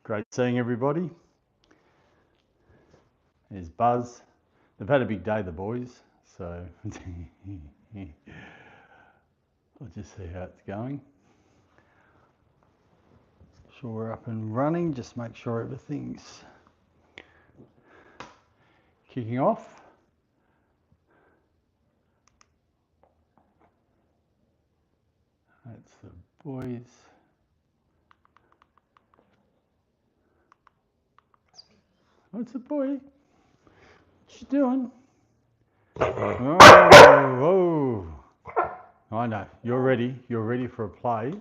Great seeing everybody. There's Buzz. They've had a big day, the boys, so I'll just see how it's going. Sure we're up and running, just make sure everything's kicking off. That's the boys. What's the boy? What you doing? Oh, whoa. I know, you're ready. You're ready for a play.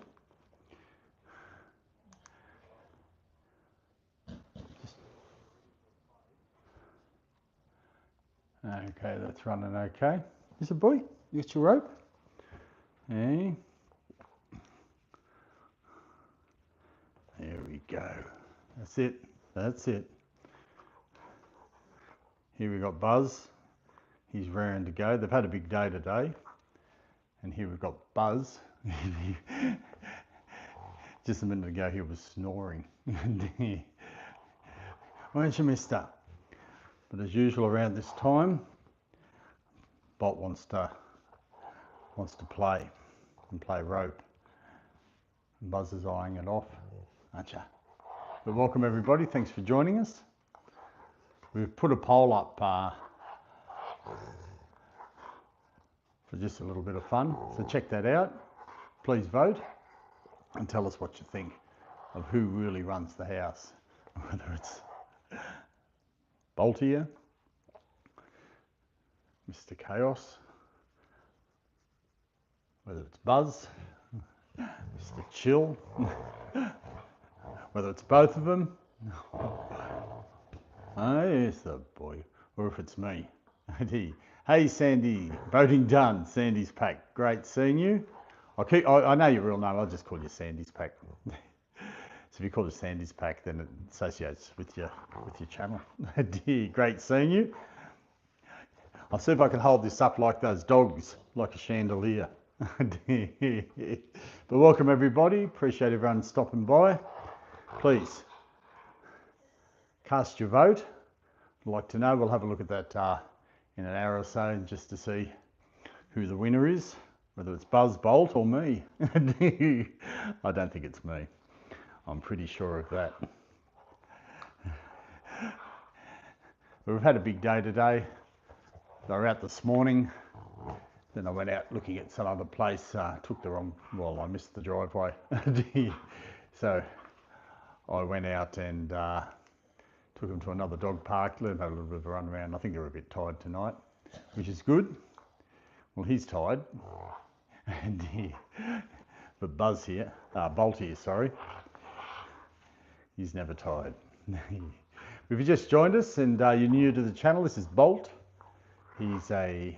Okay, that's running okay. Is it boy? You got your rope? Hey. There we go. That's it. That's it. Here we got Buzz. He's raring to go. They've had a big day today. And here we've got Buzz. Just a minute ago he was snoring. Weren't you, mister? But as usual around this time, Bolt wants to play and play rope. And Buzz is eyeing it off, aren't you? But welcome everybody, thanks for joining us. We've put a poll up for just a little bit of fun, so check that out. Please vote and tell us what you think of who really runs the house, whether it's Bolt here, Mr. Chaos, whether it's Buzz, Mr. Chill, whether it's both of them. Oh, yes, the boy, or if it's me. Hey, Sandy, voting done. Sandy's pack. Great seeing you. I know your real name. I'll just call you Sandy's pack. So if you call it Sandy's pack, then it associates with your channel. Great seeing you. I'll see if I can hold this up like those dogs, like a chandelier. But welcome everybody. Appreciate everyone stopping by. Please cast your vote. I'd like to know. We'll have a look at that in an hour or so, just to see who the winner is, whether it's Buzz, Bolt or me. I don't think it's me. I'm pretty sure of that. We've had a big day today. They were out this morning. Then I went out looking at some other place. Took the wrong, well, I missed the driveway. So I went out and took them to another dog park, let them have a little bit of a run around. I think they were a bit tired tonight, which is good. Well, he's tired. And but Buzz here, Bolt here, sorry, he's never tired. If you just joined us and you're new to the channel, this is Bolt. He's a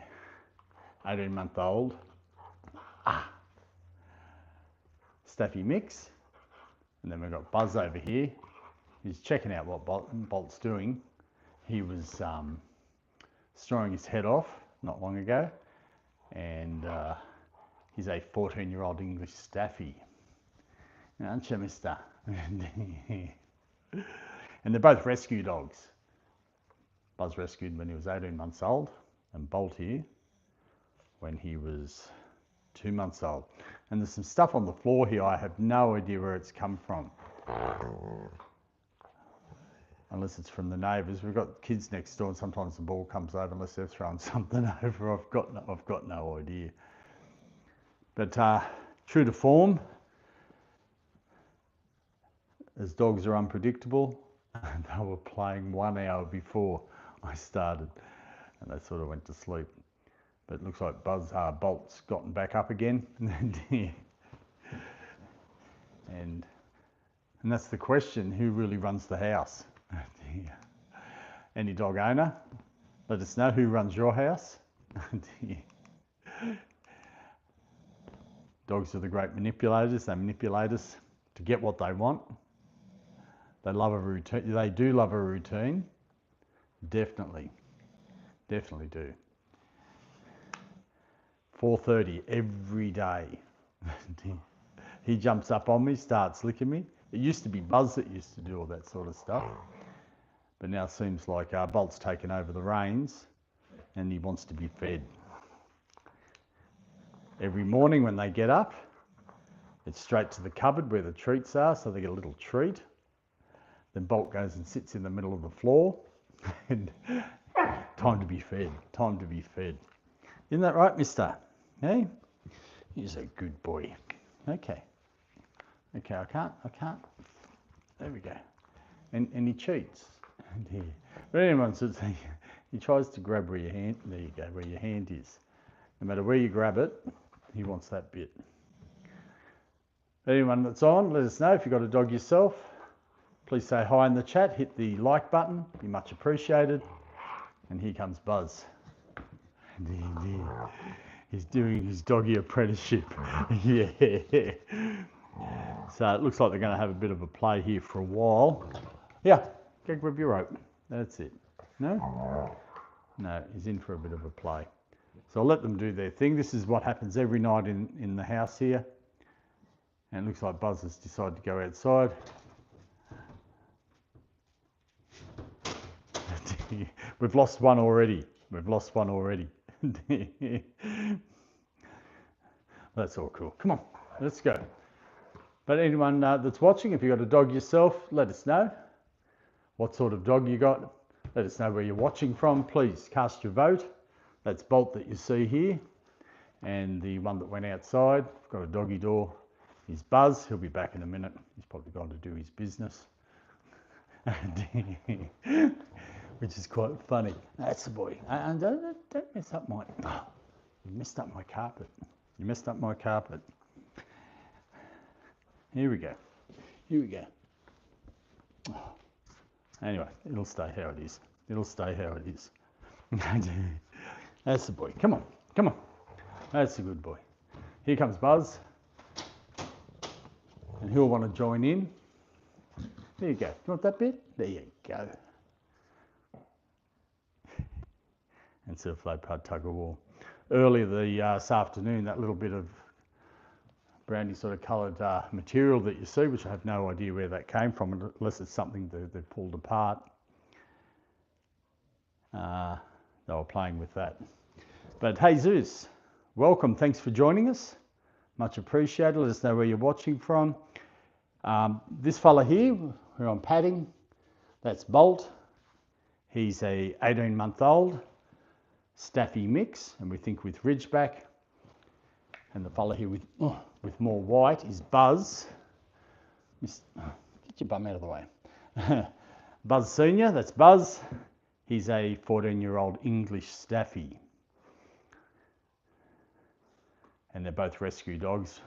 18-month-old Staffy mix. And then we've got Buzz over here. He's checking out what Bolt's doing. He was snoring his head off not long ago, and he's a 14-year-old English Staffy. Aren't you, mister? And they're both rescue dogs. Buzz rescued when he was 18 months old, and Bolt here when he was 2 months old. And there's some stuff on the floor here. I have no idea where it's come from. Unless it's from the neighbours. We've got kids next door and sometimes the ball comes over unless they're throwing something over. I've got no idea. But true to form, as dogs are unpredictable, they were playing 1 hour before I started and they sort of went to sleep. But it looks like Bolt's gotten back up again. And that's the question, who really runs the house? Any dog owner, let us know who runs your house. Dogs are the great manipulators. They manipulate us to get what they want. They love a routine. They do love a routine. Definitely do. 4:30 every day. He jumps up on me, starts licking me. It used to be Buzz that used to do all that sort of stuff, but now it seems like Bolt's taken over the reins and he wants to be fed. Every morning when they get up, it's straight to the cupboard where the treats are, so they get a little treat. Then Bolt goes and sits in the middle of the floor and time to be fed, time to be fed. Isn't that right, mister? Hey? He's a good boy. Okay. Okay, I can't. There we go. And he cheats. But anyone says he tries to grab where your hand, there you go, where your hand is. No matter where you grab it, he wants that bit. Anyone that's on, let us know. If you've got a dog yourself, please say hi in the chat, hit the like button, be much appreciated. And here comes Buzz. He's doing his doggy apprenticeship. Yeah. So it looks like they're going to have a bit of a play here for a while. Yeah, go grab your rope. That's it. No? No, he's in for a bit of a play. So I'll let them do their thing. This is what happens every night in the house here. And it looks like Buzz has decided to go outside. We've lost one already. That's all cool. Come on, let's go. But anyone that's watching, if you've got a dog yourself, let us know what sort of dog you got. Let us know where you're watching from. Please cast your vote. That's Bolt that you see here. And the one that went outside, got a doggy door, is Buzz. He'll be back in a minute. He's probably gone to do his business. Which is quite funny. That's the boy. And don't mess up my... Oh, you messed up my carpet. You messed up my carpet. Here we go. Here we go. Oh. Anyway, it'll stay how it is. It'll stay how it is. That's the boy. Come on. Come on. That's a good boy. Here comes Buzz. And he'll want to join in. There you go. You want that bit? There you go. And sort of flow pud tug of war. Earlier this afternoon, that little bit of brownie sort of coloured material that you see, which I have no idea where that came from, unless it's something they've pulled apart. They were playing with that. But hey Zeus, welcome. Thanks for joining us. Much appreciated. Let us know where you're watching from. This fella here, who I'm patting, that's Bolt. He's a 18-month-old Staffy mix, and we think with Ridgeback. And the fella here with more white is Buzz. Get your bum out of the way. Buzz Senior, that's Buzz. He's a 14-year-old English Staffy. And they're both rescue dogs.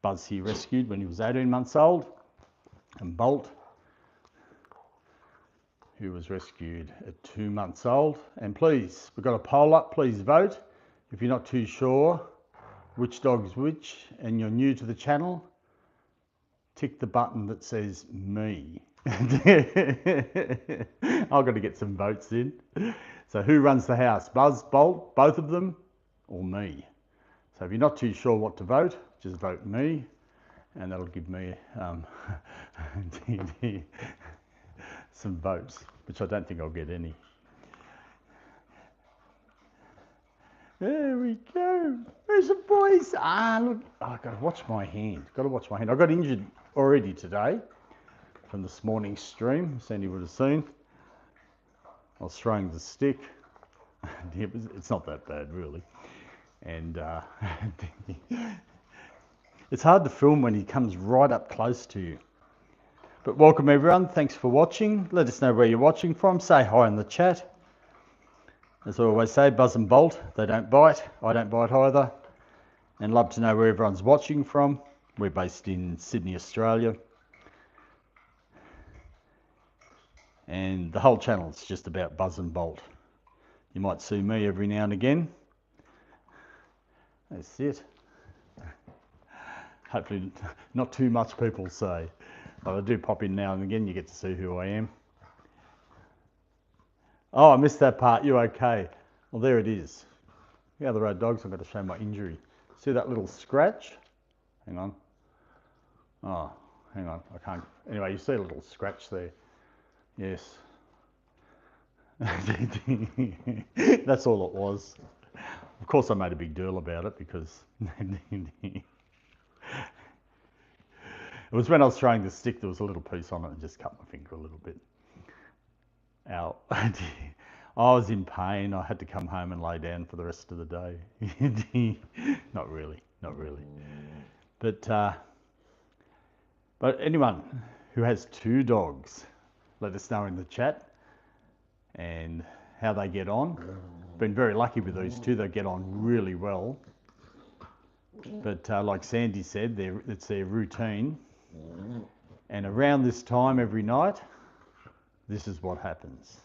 Buzz here rescued when he was 18 months old. And Bolt, who was rescued at 2 months old. And please, we've got a poll up, please vote. If you're not too sure which dog's which and you're new to the channel, tick the button that says me. I've got to get some votes in. So who runs the house? Buzz, Bolt, both of them, or me? So if you're not too sure what to vote, just vote me, and that'll give me some votes, which I don't think I'll get any. There we go. Where's the boys? Look, I've got to watch my hand. I got injured already today from this morning's stream. Sandy would have seen. I was throwing the stick. It's not that bad, really. And it's hard to film when he comes right up close to you. But welcome everyone. Thanks for watching. Let us know where you're watching from. Say hi in the chat. As I always say, Buzz and Bolt, they don't bite. I don't bite either. And love to know where everyone's watching from. We're based in Sydney, Australia. And the whole channel is just about Buzz and Bolt. You might see me every now and again. That's it. Hopefully not too much people say. But I do pop in now and again, you get to see who I am. Oh, I missed that part. You okay? Well, there it is. The other road dogs, I've got to show my injury. See that little scratch? Hang on. Oh, hang on, I can't. Anyway, you see a little scratch there. Yes. That's all it was. Of course, I made a big deal about it because it was when I was throwing the stick, there was a little piece on it and just cut my finger a little bit. Ow. I was in pain. I had to come home and lay down for the rest of the day. Not really, not really. But anyone who has 2 dogs, let us know in the chat and how they get on. Been very lucky with these 2. They get on really well. But like Sandy said, it's their routine. And around this time every night, this is what happens.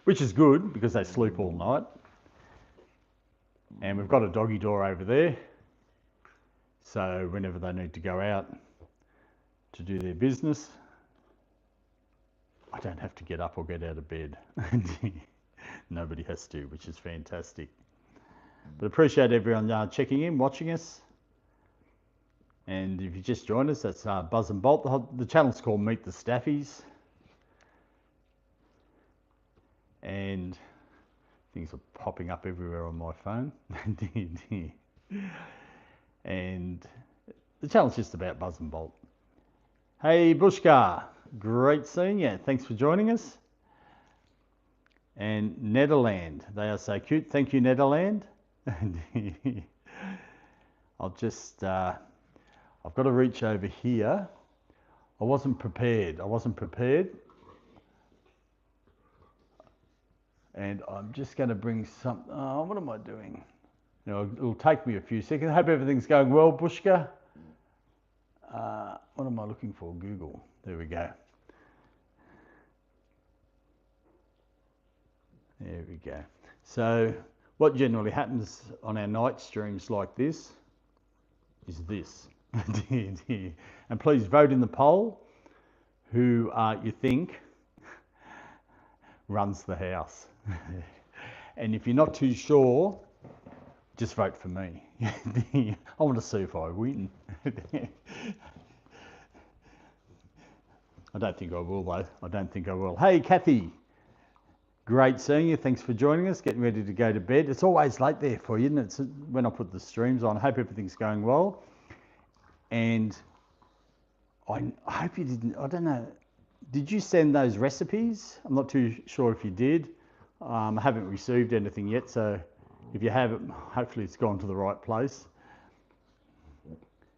Which is good because they sleep all night. And we've got a doggy door over there. So whenever they need to go out to do their business, I don't have to get up or get out of bed. Nobody has to, which is fantastic. But appreciate everyone checking in, watching us. And if you just joined us, that's Buzz and Bolt. The channel's called Meet the Staffies. And things are popping up everywhere on my phone. And the channel's just about Buzz and Bolt. Hey Bushka, great seeing you. Thanks for joining us. And Netherland, they are so cute. Thank you, Netherland. I'll just, I've got to reach over here. I wasn't prepared. And I'm just going to bring some, what am I doing? You know, it'll take me a few seconds. I hope everything's going well, Bushka. What am I looking for? Google. There we go. There we go. So what generally happens on our night streams like this is this. And please vote in the poll who you think runs the house. And if you're not too sure, just vote for me. I want to see if I win. I don't think I will though. I don't think I will. Hey Kathy, great seeing you. Thanks for joining us. Getting ready to go to bed. It's always late there for you, isn't it? It's when I put the streams on. I hope everything's going well. And I hope you didn't, I don't know, did you send those recipes? I'm not too sure if you did. I haven't received anything yet, so if you have it, hopefully it's gone to the right place.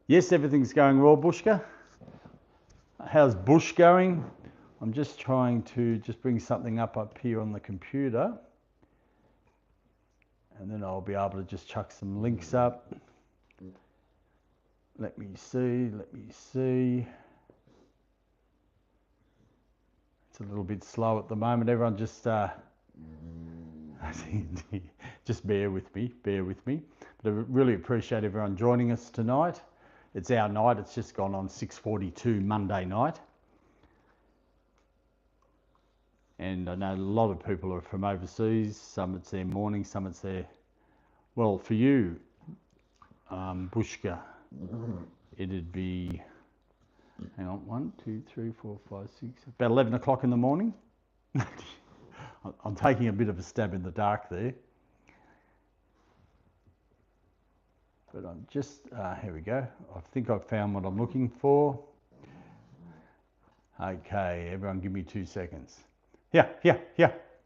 Yes, everything's going well, Bushka. How's Bush going? I'm just trying to just bring something up here on the computer. And then I'll be able to just chuck some links up. Let me see. It's a little bit slow at the moment. Everyone just just bear with me. But I really appreciate everyone joining us tonight. It's our night. It's just gone on 6:42 Monday night. And I know a lot of people are from overseas. Some it's their morning, some it's their, well, for you, Bushka, it'd be, hang on, 1, 2, 3, 4, 5, 6, about 11 o'clock in the morning. I'm taking a bit of a stab in the dark there. But I'm just, here we go. I think I've found what I'm looking for. Okay, everyone give me 2 seconds. Yeah.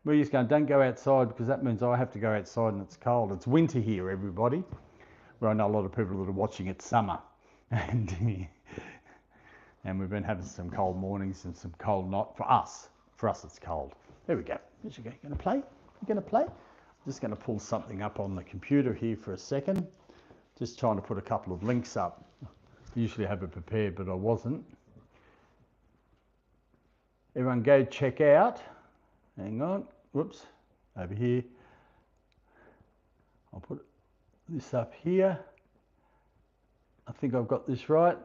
We're just going, don't go outside because that means I have to go outside and it's cold. It's winter here, everybody. Well, I know a lot of people that are watching it summer. And we've been having some cold mornings and some cold night. For us it's cold. There we go. There you go. You going to play? I'm just going to pull something up on the computer here for a second. Just trying to put a couple of links up. Usually I have it prepared, but I wasn't. Everyone go check out. Hang on. Whoops. Over here. I'll put this up here. I think I've got this right.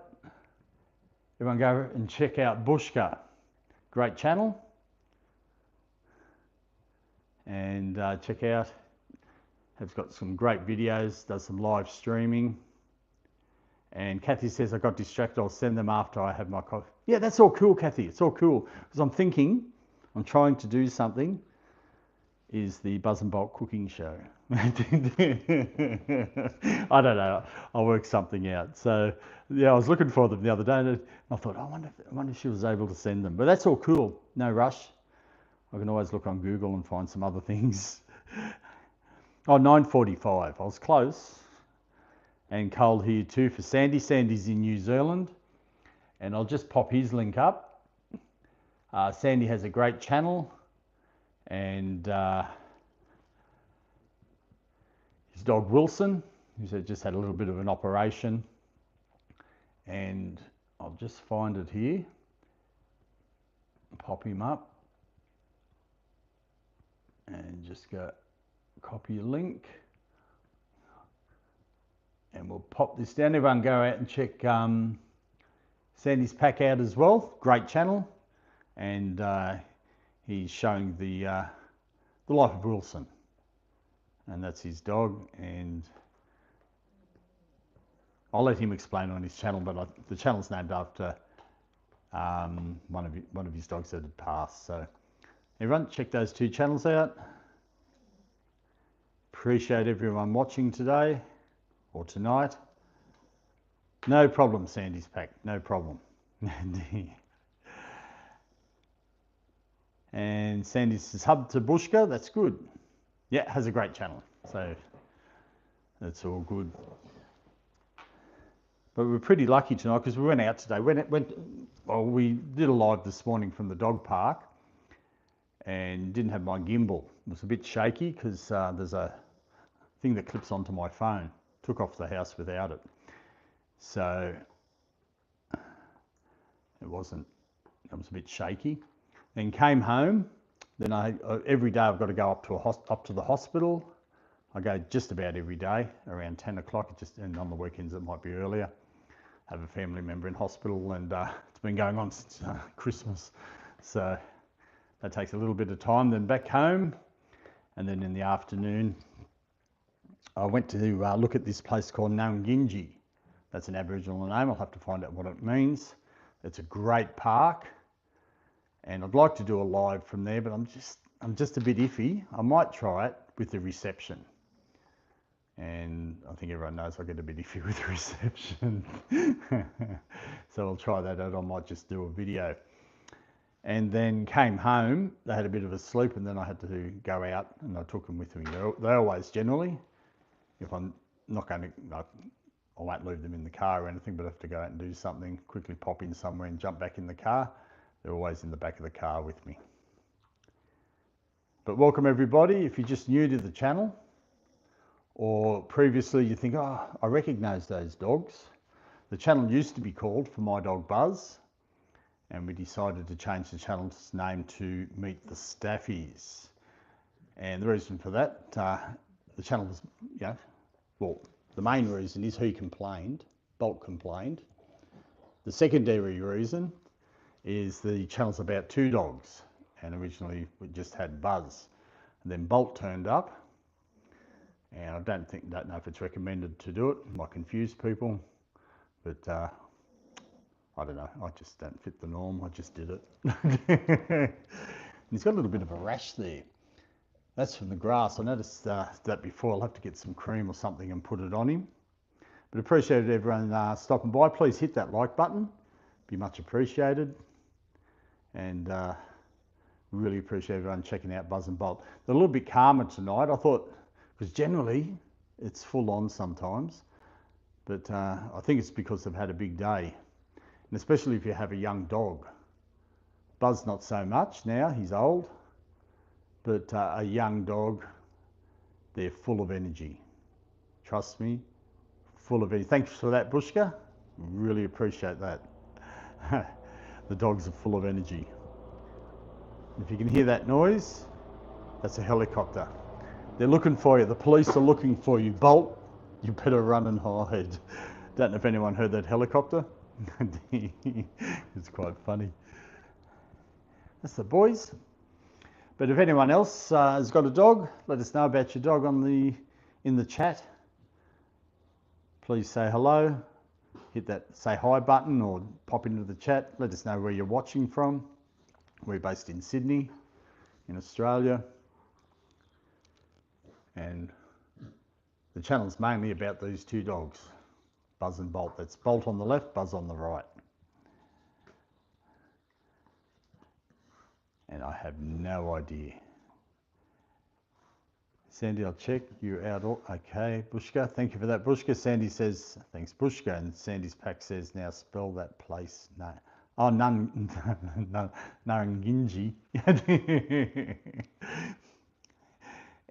Everyone go and check out Bushka. Great channel. And check out. Has got some great videos, does some live streaming. And Kathy says, I got distracted. I'll send them after I have my coffee. Yeah, that's all cool, Kathy. It's all cool. Because I'm thinking, I'm trying to do something, is the Buzz and Bolt cooking show. I don't know. I'll work something out. So, yeah, I was looking for them the other day, and I thought, I wonder if she was able to send them. But that's all cool. No rush. I can always look on Google and find some other things. Oh, 9:45. I was close. And cold here too for Sandy. Sandy's in New Zealand. And I'll just pop his link up. Sandy has a great channel. And his dog Wilson, who's just had a little bit of an operation. And I'll just find it here. Pop him up. And just go copy a link. And we'll pop this down. Everyone go out and check Sandy's pack out as well. Great channel. And he's showing the life of Wilson. And that's his dog. And I'll let him explain on his channel, but the channel's named after one of his dogs that had passed. So everyone, check those two channels out. Appreciate everyone watching today or tonight. No problem, Sandy's pack, no problem. And Sandy's hub to Bushka, that's good. Yeah, has a great channel, so that's all good. But we're pretty lucky tonight because we went out today. We did a live this morning from the dog park and didn't have my gimbal. It was a bit shaky because there's a thing that clips onto my phone. Took off the house without it. So it was a bit shaky. Then came home. Then every day I've got to go up to the hospital. I go just about every day around 10 o'clock. And on the weekends it might be earlier. Have a family member in hospital, and it's been going on since Christmas. So that takes a little bit of time. Then back home, and then in the afternoon I went to look at this place called Nunginji. That's an Aboriginal name. I'll have to find out what it means. It's a great park, and I'd like to do a live from there, but I'm just a bit iffy. I might try it with the reception. And I think everyone knows I get a bit iffy with the reception. So I'll try that out. I might just do a video. And then came home, they had a bit of a sleep, and then I had to go out, and I took them with me. They always generally, if I'm not going to, I won't leave them in the car or anything, but I have to go out and do something, quickly pop in somewhere and jump back in the car. They're always in the back of the car with me. But welcome everybody. If you're just new to the channel, or previously you think, oh, I recognise those dogs. The channel used to be called For My Dog Buzz, and we decided to change the channel's name to Meet the Staffies. And the reason for that, the channel was, well, the main reason is he complained, Bolt complained. The secondary reason is the channel's about two dogs, and originally we just had Buzz. And then Bolt turned up, and I don't know if it's recommended to do it. It might confuse people, but I don't know. I just don't fit the norm. I just did it. And he's got a little bit of a rash there. That's from the grass. I noticed that before. I'll have to get some cream or something and put it on him. But appreciated everyone stopping by. Please hit that like button. Be much appreciated. And really appreciate everyone checking out Buzz and Bolt. They're a little bit calmer tonight. I thought, because generally it's full on sometimes, but I think it's because they've had a big day, and especially if you have a young dog. Buzz not so much now, he's old, but a young dog, they're full of energy. Trust me, full of energy. Thanks for that, Bushka. Really appreciate that. The dogs are full of energy. If you can hear that noise, that's a helicopter. They're looking for you. The police are looking for you. Bolt, you better run and hide. Don't know if anyone heard that helicopter. It's quite funny. That's the boys. But if anyone else has got a dog, let us know about your dog in the chat. Please say hello. hit that say hi button or pop into the chat. Let us know where you're watching from. We're based in Sydney, in Australia. And the channel's mainly about these two dogs, Buzz and Bolt. That's Bolt on the left, Buzz on the right. And I have no idea. Sandy, I'll check you out. Okay, Bushka, thank you for that. Bushka, Sandy says, thanks, Bushka. And Sandy's pack says, now spell that place. No. Oh, Naranginji.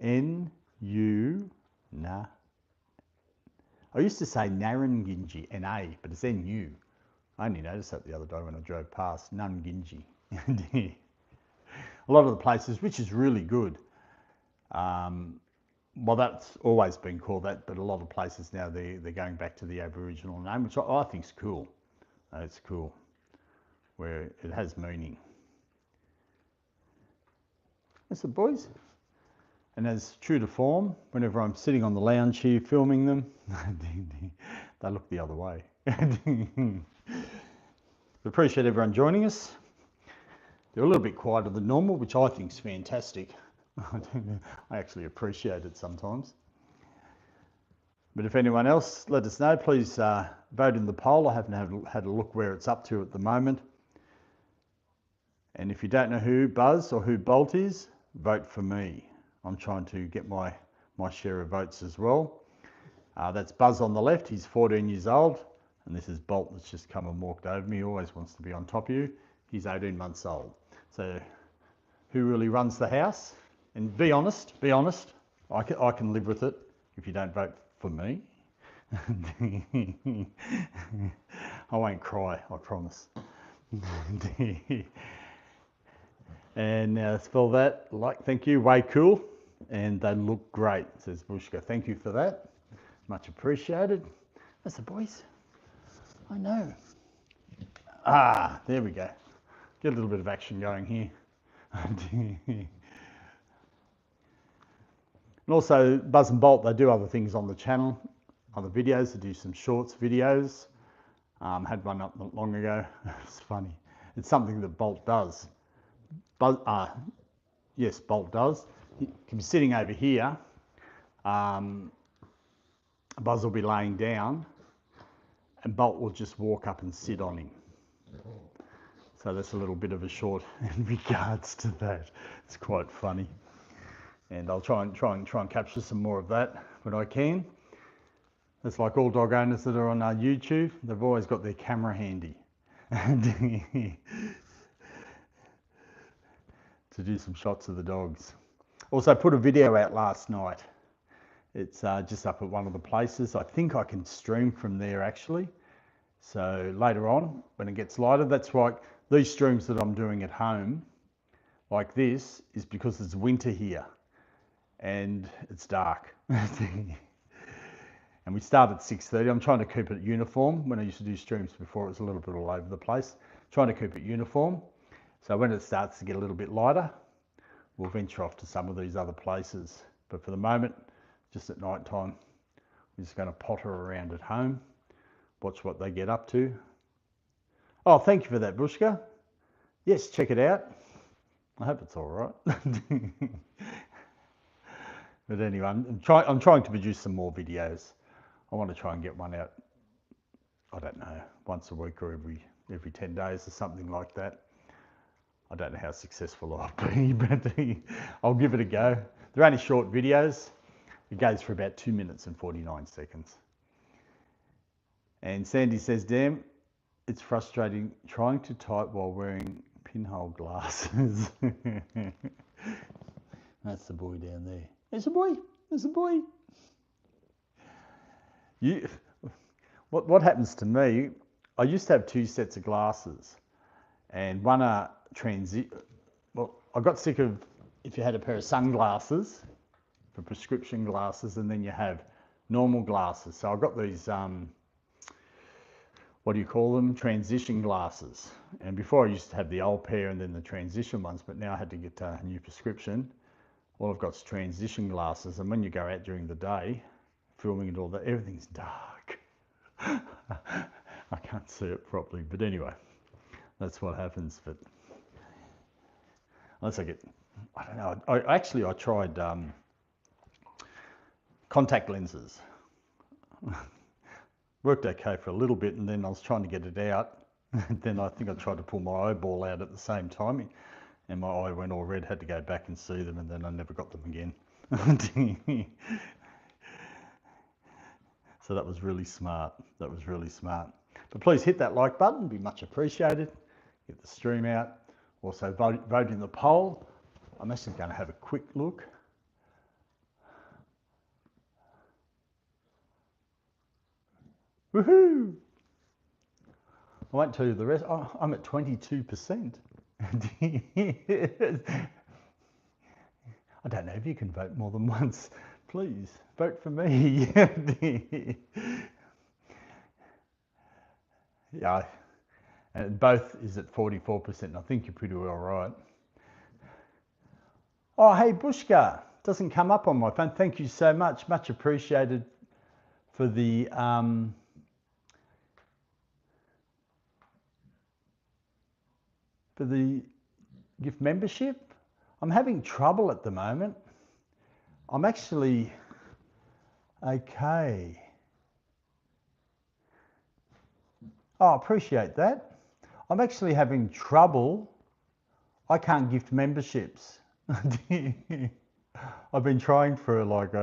N-U, nah. I used to say Naranginji, N-A, but it's N-U. I only noticed that the other day when I drove past, Naranginji. A lot of the places, which is really good. Well, that's always been called that, but a lot of places now, they're going back to the Aboriginal name, which I think is cool. It's cool, where it has meaning. That's it, boys. And as true to form, whenever I'm sitting on the lounge here filming them, they look the other way. Appreciate everyone joining us. They're a little bit quieter than normal, which I think is fantastic. I actually appreciate it sometimes. But if anyone else, let us know. Please vote in the poll. I haven't had a look where it's up to at the moment. And if you don't know who Buzz or who Bolt is, vote for me. I'm trying to get my share of votes as well. That's Buzz on the left. He's 14 years old. And this is Bolt that's just come and walked over me. He always wants to be on top of you. He's 18 months old. So who really runs the house? And be honest, I can live with it if you don't vote for me. I won't cry, I promise. And now spell that, thank you, way cool. And they look great, says Bushka. Thank you for that. Much appreciated. That's the boys. I know. Ah, there we go. Get a little bit of action going here. And also, Buzz and Bolt, they do other things on the channel, other videos. They do some shorts videos. Had one up not long ago. It's funny. It's something that Bolt does. Yes, Bolt does. He can be sitting over here. Buzz will be laying down, and Bolt will just walk up and sit on him. So that's a little bit of a short in regards to that. It's quite funny. And I'll try and capture some more of that when I can. It's like all dog owners that are on YouTube, they've always got their camera handy to do some shots of the dogs. Also put a video out last night. It's just up at one of the places. I think I can stream from there actually. So later on, when it gets lighter, that's why these streams that I'm doing at home, like this, is because it's winter here. And it's dark. And we start at 6:30. I'm trying to keep it uniform. When I used to do streams before, it was a little bit all over the place. Trying to keep it uniform. So when it starts to get a little bit lighter, we'll venture off to some of these other places. But for the moment, just at night time, we're just going to potter around at home, watch what they get up to. Oh, thank you for that, Bushka. Yes, check it out. I hope it's all right. But anyway, I'm trying to produce some more videos. I want to try and get one out, I don't know, once a week or every 10 days or something like that. I don't know how successful I'll be, but I'll give it a go. They're only short videos. It goes for about 2 minutes and 49 seconds. And Sandy says, damn, it's frustrating trying to type while wearing pinhole glasses. That's the boy down there. There's a boy. There's a boy. What happens to me, I used to have 2 sets of glasses. And one I got sick of if you had a pair of sunglasses for prescription glasses, and then you have normal glasses. So I've got these, what do you call them? Transition glasses. And before I used to have the old pair and then the transition ones, but now I had to get a new prescription. All I've got is transition glasses. And when you go out during the day, filming and all that, everything's dark. I can't see it properly, but anyway, that's what happens. But unless I get, I don't know. I tried contact lenses. Worked okay for a little bit, and then I was trying to get it out. And then I think I tried to pull my eyeball out at the same time, and my eye went all red. Had to go back and see them, and then I never got them again. So that was really smart. That was really smart. But please hit that like button, be much appreciated. Get the stream out. Also vote in the poll. I'm actually going to have a quick look. Woohoo! I won't tell you the rest. Oh, I'm at 22%. I don't know if you can vote more than once. Please vote for me. Yeah, and both is at 44%. I think you're pretty well right. Oh, hey, Bushka. Doesn't come up on my phone. Thank you so much. Much appreciated for the gift membership. I'm having trouble at the moment. I'm actually okay. Oh, appreciate that. I'm actually having trouble. I can't gift memberships. I've been trying for like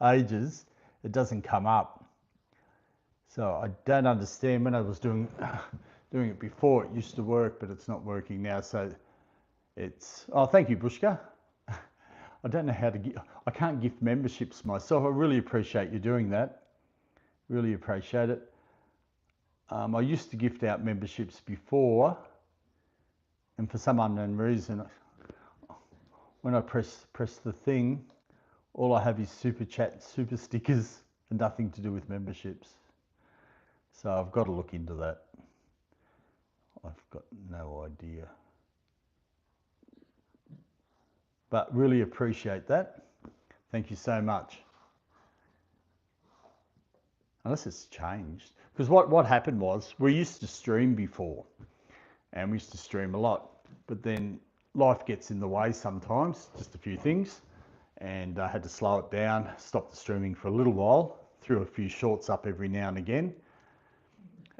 ages. It doesn't come up. So I don't understand. When I was doing it before, it used to work, but it's not working now. So it's, oh, thank you, Bushka. I don't know how to get, I can't gift memberships myself. I really appreciate you doing that. Really appreciate it. I used to gift out memberships before, and for some unknown reason, when I press the thing, all I have is super chat, super stickers, and nothing to do with memberships. So I've got to look into that. I've got no idea. But really appreciate that. Thank you so much. Unless it's changed. Because what happened was, we used to stream before, and we used to stream a lot, but then life gets in the way sometimes, just a few things, and I had to slow it down, stop the streaming for a little while, threw a few shorts up every now and again,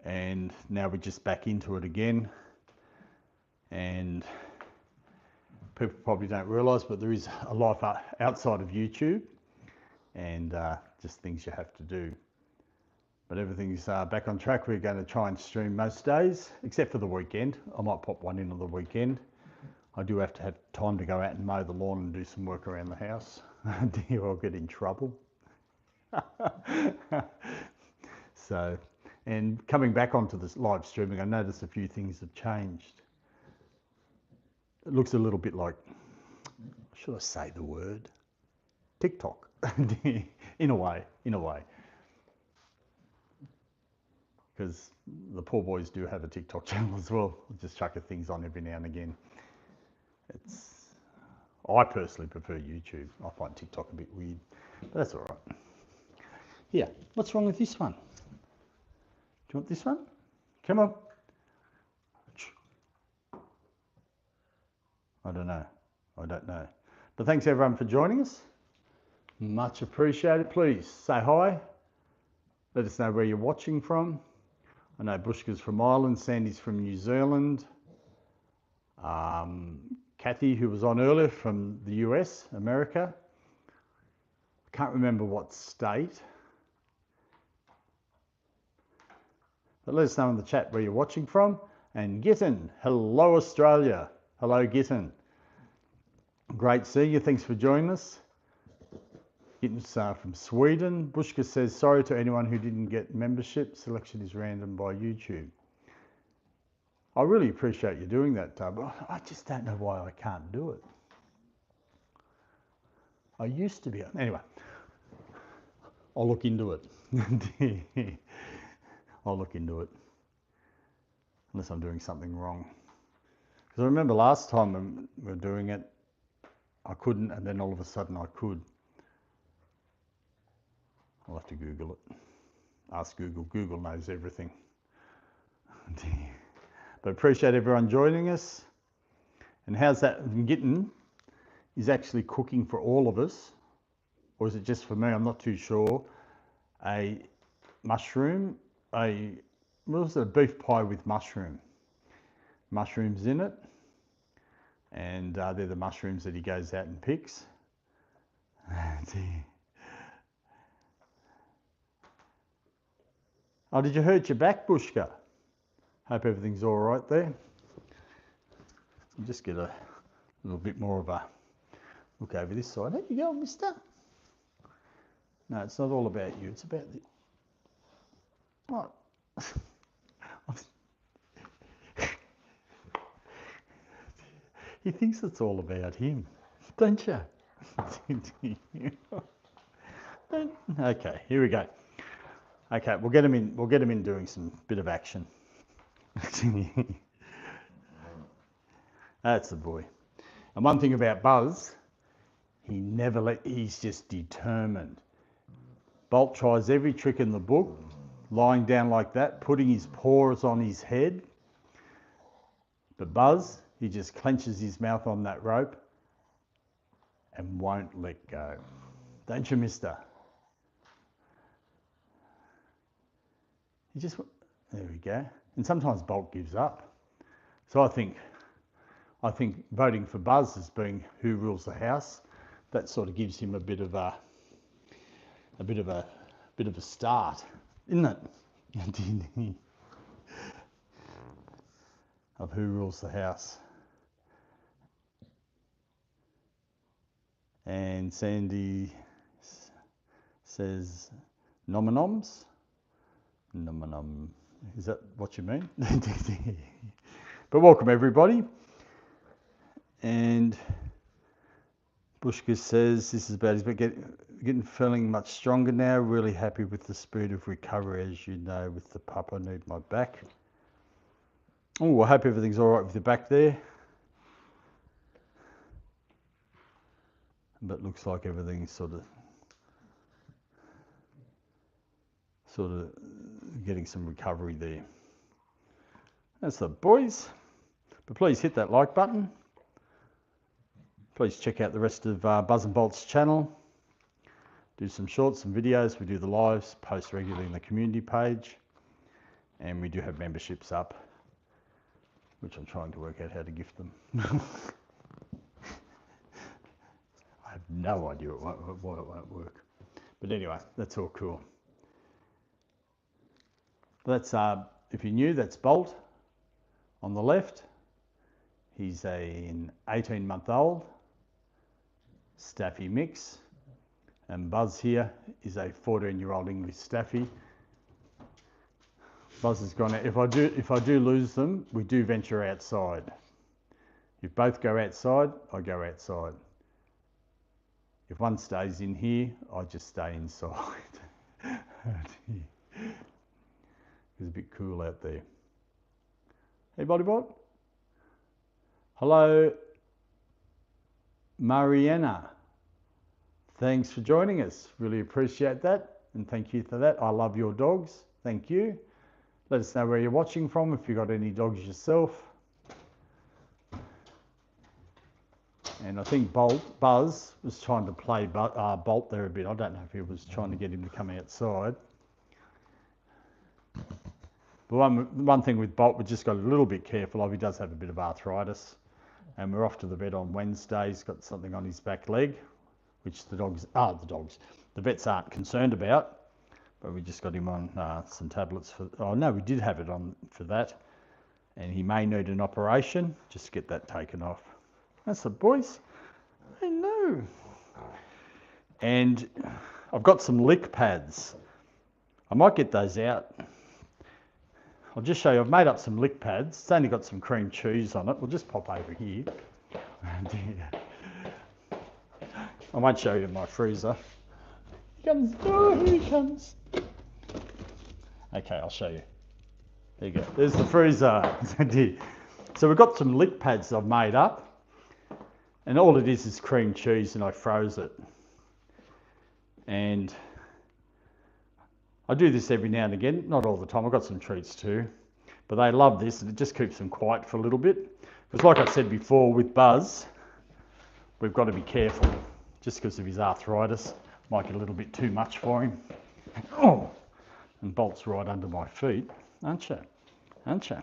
and now we're just back into it again. And people probably don't realise, but there is a life outside of YouTube, and just things you have to do. But everything's back on track. We're going to try and stream most days, except for the weekend. I might pop one in on the weekend. I do have to have time to go out and mow the lawn and do some work around the house. Or I'll get in trouble. So, and coming back onto this live streaming, I noticed a few things have changed. It looks a little bit like, should I say the word? TikTok. in a way. Because the poor boys do have a TikTok channel as well. I'll just chuck things on every now and again. I personally prefer YouTube. I find TikTok a bit weird, but that's all right. Yeah, what's wrong with this one? Do you want this one? Come on. I don't know. But thanks everyone for joining us. Much appreciated. Please say hi. Let us know where you're watching from. I know Bushka's from Ireland, Sandy's from New Zealand. Kathy, who was on earlier, from the US, America. I can't remember what state. But let us know in the chat where you're watching from. And Gitten, hello Australia. Hello Gitten. Great seeing you, thanks for joining us. Gitten's from Sweden. Bushka says, sorry to anyone who didn't get membership. Selection is random by YouTube. I really appreciate you doing that, but I just don't know why I can't do it. I used to be. Anyway, I'll look into it. I'll look into it. Unless I'm doing something wrong. Because I remember last time when we were doing it, I couldn't, and then all of a sudden I could. I'll have to Google it. Ask Google. Google knows everything. But appreciate everyone joining us. And how's that? Gitten is actually cooking for all of us, or is it just for me? I'm not too sure. A mushroom, what was it? A beef pie with mushrooms in it, and they're the mushrooms that he goes out and picks. Oh, did you hurt your back, Bushka? Hope everything's all right there. I'll just get a little bit more of a look over this side. How you going, mister? No, it's not all about you. It's about the... What? He thinks it's all about him, don't you? Okay, here we go. Okay, we'll get him in. We'll get him in doing some bit of action. That's the boy. And one thing about Buzz, he's just determined. Bolt tries every trick in the book, lying down like that, putting his paws on his head. But Buzz, he just clenches his mouth on that rope and won't let go. Don't you, mister? There we go. And sometimes Bolt gives up. So I think voting for Buzz as being who rules the house, that sort of gives him a bit of a start, isn't it? Of who rules the house. And Sandy says nominoms. Nom. Is that what you mean? But welcome everybody. And Bushka says this is about his getting feeling much stronger now. Really happy with the speed of recovery, as you know, with the pup. I need my back. Oh, I hope everything's all right with your back there. But looks like everything's sort of getting some recovery there. That's the boys. But please hit that like button. Please check out the rest of Buzz and Bolt's channel. Do some shorts, some videos. We do the lives, post regularly in the community page. And we do have memberships up, which I'm trying to work out how to gift them. I have no idea why it won't work. But anyway, that's all cool. That's, if you're new, that's Bolt on the left. He's an 18-month-old Staffy mix. And Buzz here is a 14-year-old English Staffy. Buzz has gone out. If I do lose them, we do venture outside. If both go outside, I go outside. If one stays in here, I just stay inside. It's a bit cool out there. Hey, Bodybot. Hello, Mariana. Thanks for joining us. Really appreciate that. And thank you for that. I love your dogs. Thank you. Let us know where you're watching from, if you've got any dogs yourself. And I think Buzz was trying to play Bolt there a bit. I don't know if he was trying to get him to come outside. But one thing with Bolt, we just got a little bit careful of. He does have a bit of arthritis. And we're off to the vet on Wednesday. He's got something on his back leg, which the vets aren't concerned about. But we just got him on some tablets for, oh no, we did have it on for that. And he may need an operation, just get that taken off. That's the boys. I know. And I've got some lick pads. I might get those out. I'll just show you, I've made up some lick pads. It's only got some cream cheese on it. We'll just pop over here. I won't show you my freezer. Here he comes. Oh, here he comes. Okay, I'll show you. There you go. There's the freezer. So we've got some lick pads I've made up. And all it is cream cheese, and I froze it. And I do this every now and again, not all the time. I've got some treats too. But they love this, and it just keeps them quiet for a little bit. Because like I said before, with Buzz, we've got to be careful. Just because of his arthritis, might get a little bit too much for him. Oh, and Bolt's right under my feet, aren't you? Aren't you?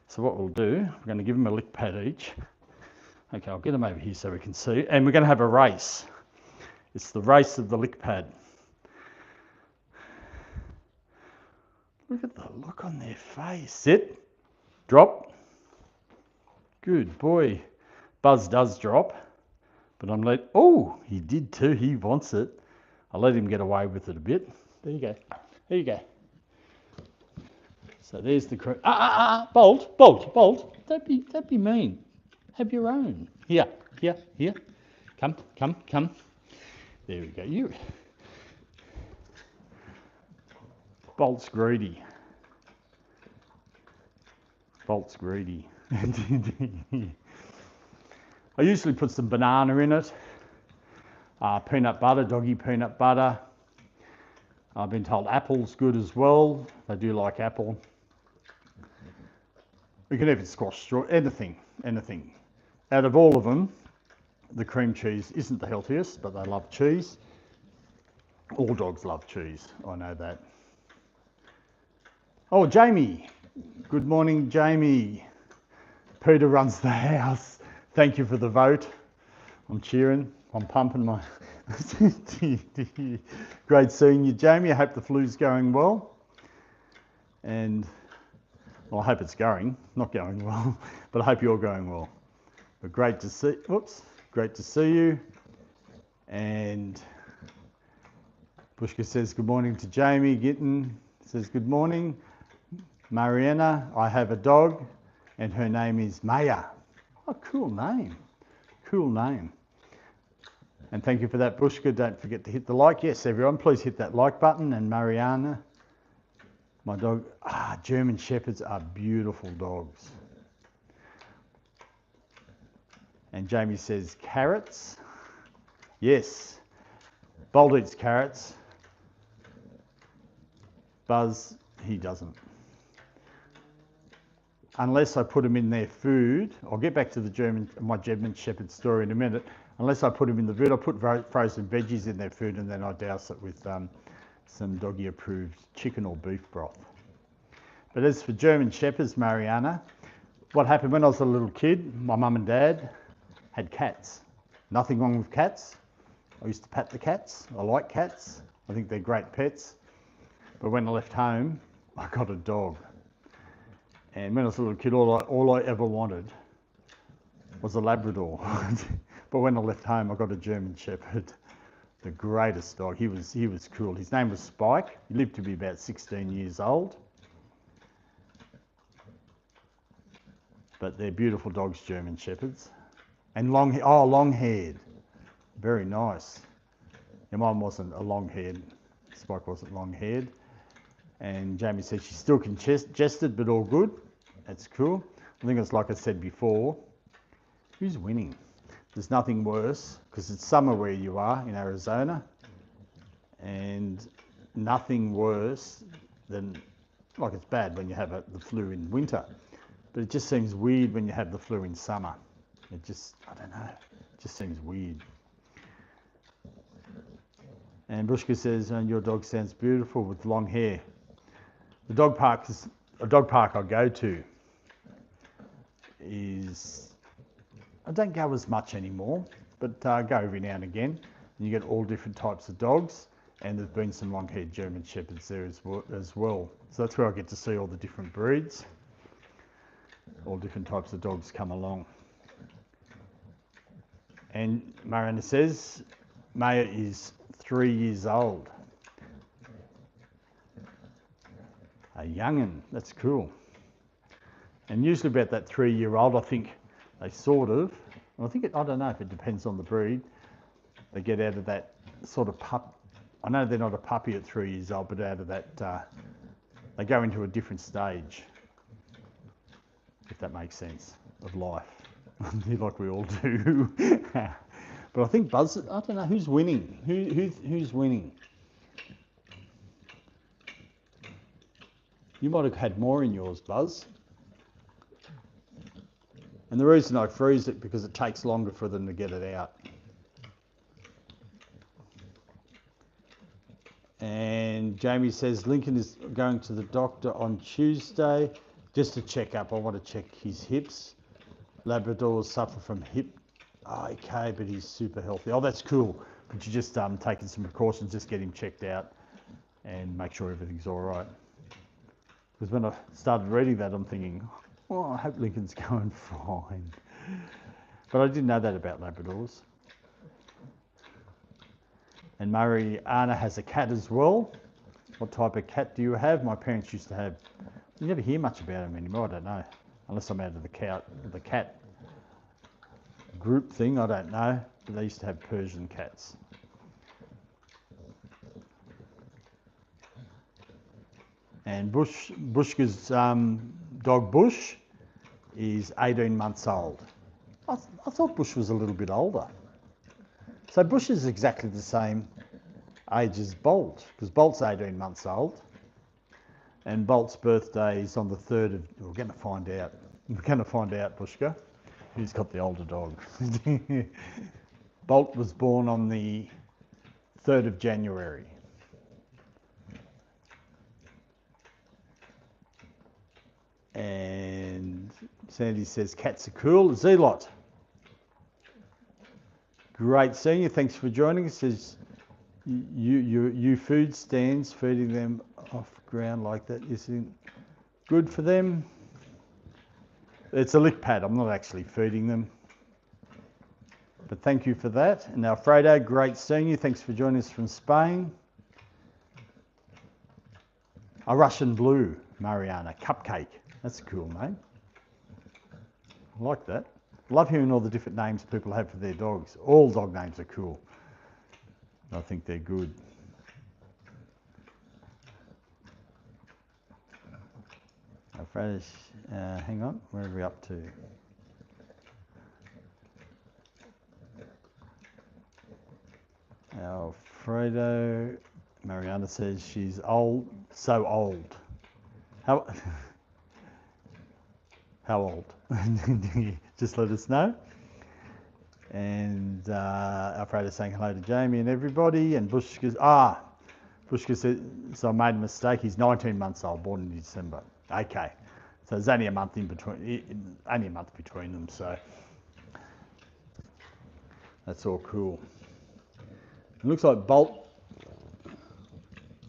So what we'll do, we're going to give him a lick pad each. Okay, I'll get him over here so we can see. And we're going to have a race. It's the race of the lick pad. Look at the look on their face. Sit. Drop. Good boy. Buzz does drop. But I'm let. Oh, he did too. He wants it. I'll let him get away with it a bit. There you go. There you go. So there's the cream. Bolt. Don't be mean. Have your own. Here. Come. There we go. You. Bolt's greedy. I usually put some banana in it. Peanut butter, doggy peanut butter. I've been told apple's good as well. They do like apple. We can even squash straw, anything. Out of all of them, the cream cheese isn't the healthiest, but they love cheese. All dogs love cheese, I know that. Oh, Jamie. Good morning, Jamie. Peter runs the house. Thank you for the vote. I'm cheering. I'm pumping my... Great seeing you, Jamie. I hope the flu's going well. And, well, I hope it's not going well, but I hope you're going well. But great to see you. And Bushka says good morning to Jamie. Gittin says good morning. Mariana, I have a dog and her name is Maya. Oh, cool name. And thank you for that, Bushka. Don't forget to hit the like. Yes, everyone, please hit that like button. And Mariana, my dog, German Shepherds are beautiful dogs. And Jamie says carrots. Yes, Bolt eats carrots. Buzz, he doesn't. Unless I put them in their food. I'll get back to my German Shepherd story in a minute. Unless I put them in the food, I put frozen veggies in their food and then I douse it with some doggy approved chicken or beef broth. But as for German Shepherds, Mariana, what happened when I was a little kid, my mum and dad had cats. Nothing wrong with cats. I used to pat the cats. I like cats. I think they're great pets. But when I left home, I got a dog. And when I was a little kid, all I ever wanted was a Labrador. But when I left home, I got a German Shepherd, the greatest dog. He was cool. His name was Spike. He lived to be about 16 years old. But they're beautiful dogs, German Shepherds. And long-haired. Very nice. Yeah, mine wasn't a long-haired. Spike wasn't long-haired. And Jamie said she still congested, but all good. That's cool. I think it's like I said before. Who's winning? There's nothing worse, because it's summer where you are in Arizona, and nothing worse than, like it's bad when you have the flu in winter, but it just seems weird when you have the flu in summer. It just, I don't know, it just seems weird. And Bushka says, your dog sounds beautiful with long hair. The dog park I go to is, I don't go as much anymore, but go every now and again. And you get all different types of dogs, and there's been some long-haired German Shepherds there as well. So that's where I get to see all the different breeds. All different types of dogs come along. And Mariana says, Maya is 3 years old. A young'un, that's cool. And usually about that 3-year-old, I think they sort of, I don't know if it depends on the breed, they get out of that sort of pup. I know they're not a puppy at 3 years old, but out of that, they go into a different stage, if that makes sense, of life, like we all do. But I think Buzz, I don't know, who's winning? Who's winning? You might have had more in yours, Buzz. And the reason I freeze it because it takes longer for them to get it out. And Jamie says Lincoln is going to the doctor on Tuesday just to check up. I want to check his hips. Labradors suffer from hip. Oh, okay, but he's super healthy. Oh, that's cool. But you just taking some precautions, just get him checked out and make sure everything's all right. Because when I started reading that, I'm thinking, oh, I hope Lincoln's going fine. But I didn't know that about Labradors. And Mariana has a cat as well. What type of cat do you have? My parents used to have. You never hear much about them anymore, I don't know. Unless I'm out of the cat group thing, I don't know. But they used to have Persian cats. And Bushka's dog Bush is 18 months old. I thought Bush was a little bit older. So Bush is exactly the same age as Bolt, because Bolt's 18 months old. And Bolt's birthday is on the 3rd of... We're going to find out. We're going to find out, Bushka, who's got the older dog. Bolt was born on the 3rd of January. And Sandy says cats are cool. Zelot. Great seeing you. Thanks for joining us. Says you food stands feeding them off ground like that isn't good for them. It's a lick pad. I'm not actually feeding them. But thank you for that. And Alfredo, great seeing you. Thanks for joining us from Spain. A Russian blue, Mariana, cupcake. That's cool, mate. I like that. Love hearing all the different names people have for their dogs. All dog names are cool. I think they're good. Alfredo, hang on, where are we up to? Alfredo, Mariana says she's old, so old. How old? Just let us know. And Alfredo saying hello to Jamie and everybody. And Bushka said, so I made a mistake. He's 19 months old, born in December. Okay, so there's only a month between them. So that's all cool. It looks like Bolt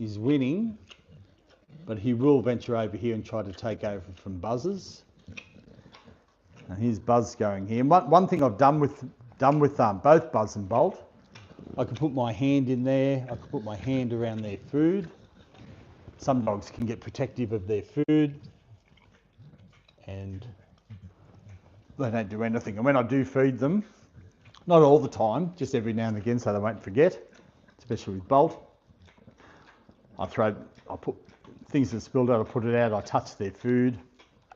is winning, but he will venture over here and try to take over from Buzz's. And here's Buzz going here. One thing I've done with both Buzz and Bolt, I can put my hand in there, I can put my hand around their food. Some dogs can get protective of their food and they don't do anything. And when I do feed them, not all the time, just every now and again so they won't forget, especially with Bolt, I put things that spilled out, I put it out, I touch their food,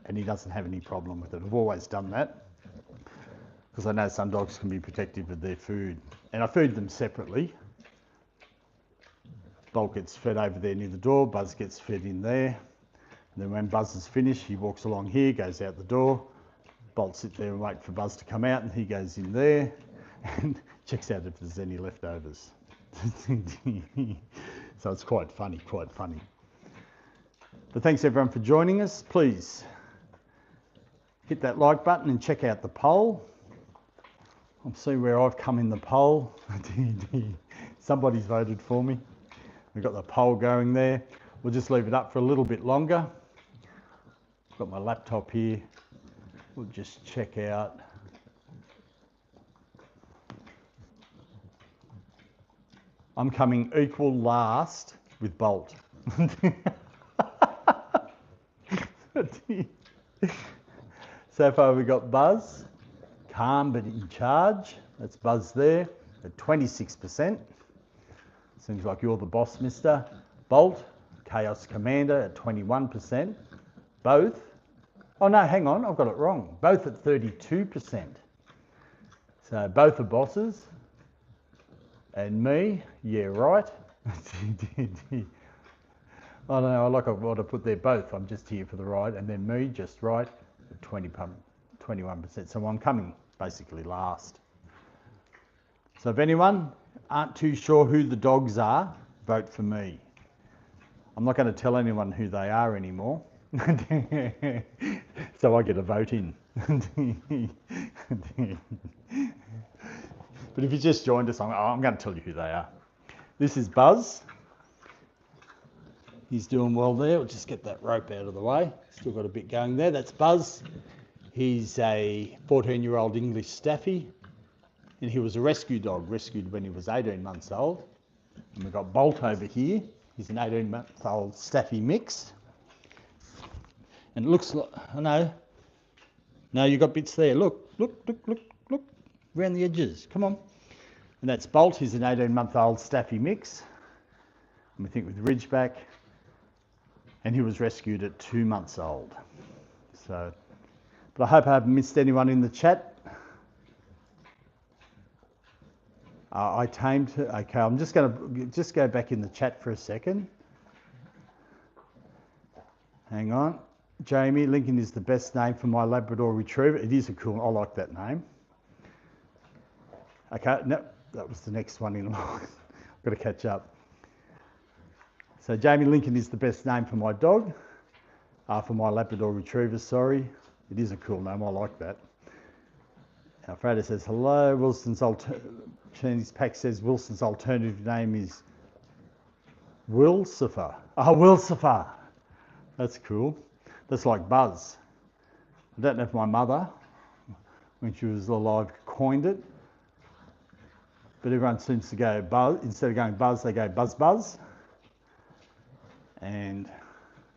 and he doesn't have any problem with it. I've always done that because I know some dogs can be protective of their food. And I feed them separately. Bolt gets fed over there near the door, Buzz gets fed in there. And then when Buzz is finished, he walks along here, goes out the door. Bolt sits there and waits for Buzz to come out, and he goes in there and checks out if there's any leftovers. So it's quite funny. But thanks everyone for joining us. Please hit that like button and check out the poll. I'll see where I've come in the poll. Somebody's voted for me. We've got the poll going there. We'll just leave it up for a little bit longer. Got my laptop here. We'll just check out. I'm coming equal last with Bolt. So far we've got Buzz, calm but in charge. That's Buzz there at 26%. Seems like you're the boss, mister. Bolt, Chaos Commander at 21%. Both, oh no, hang on, I've got it wrong. Both at 32%. So both are bosses. And me, yeah, right. I don't know, I like what I put there both. I'm just here for the ride, and then me just right at 21%. So I'm coming basically last. So if anyone aren't too sure who the dogs are, vote for me. I'm not going to tell anyone who they are anymore. So I get a vote in. But if you just joined us, I'm going to tell you who they are. This is Buzz. He's doing well there. We'll just get that rope out of the way. Still got a bit going there. That's Buzz. He's a 14-year-old English Staffy, and he was a rescue dog, rescued when he was 18 months old. And we've got Bolt over here. He's an 18-month-old Staffy mix. And it looks like, I know. No, you got bits there. Look, around the edges. Come on. And that's Bolt. He's an 18-month-old Staffy mix. And we think with Ridgeback. And he was rescued at 2 months old. So, but I hope I haven't missed anyone in the chat. I tamed her. Okay, I'm just going to go back in the chat for a second. Hang on. Jamie, Lincoln is the best name for my Labrador Retriever. It is a cool, I like that name. Okay, no, that was the next one in line. I've got to catch up. So Jamie, Lincoln is the best name for my dog, for my Labrador Retriever, sorry. It is a cool name, I like that. Alfredo says, hello, Chinese Pack says Wilson's alternative name is Wilsifer. Oh, Wilsifer. That's cool. That's like Buzz. I don't know if my mother, when she was alive, coined it, but everyone seems to go Buzz. Instead of going Buzz, they go Buzz Buzz. And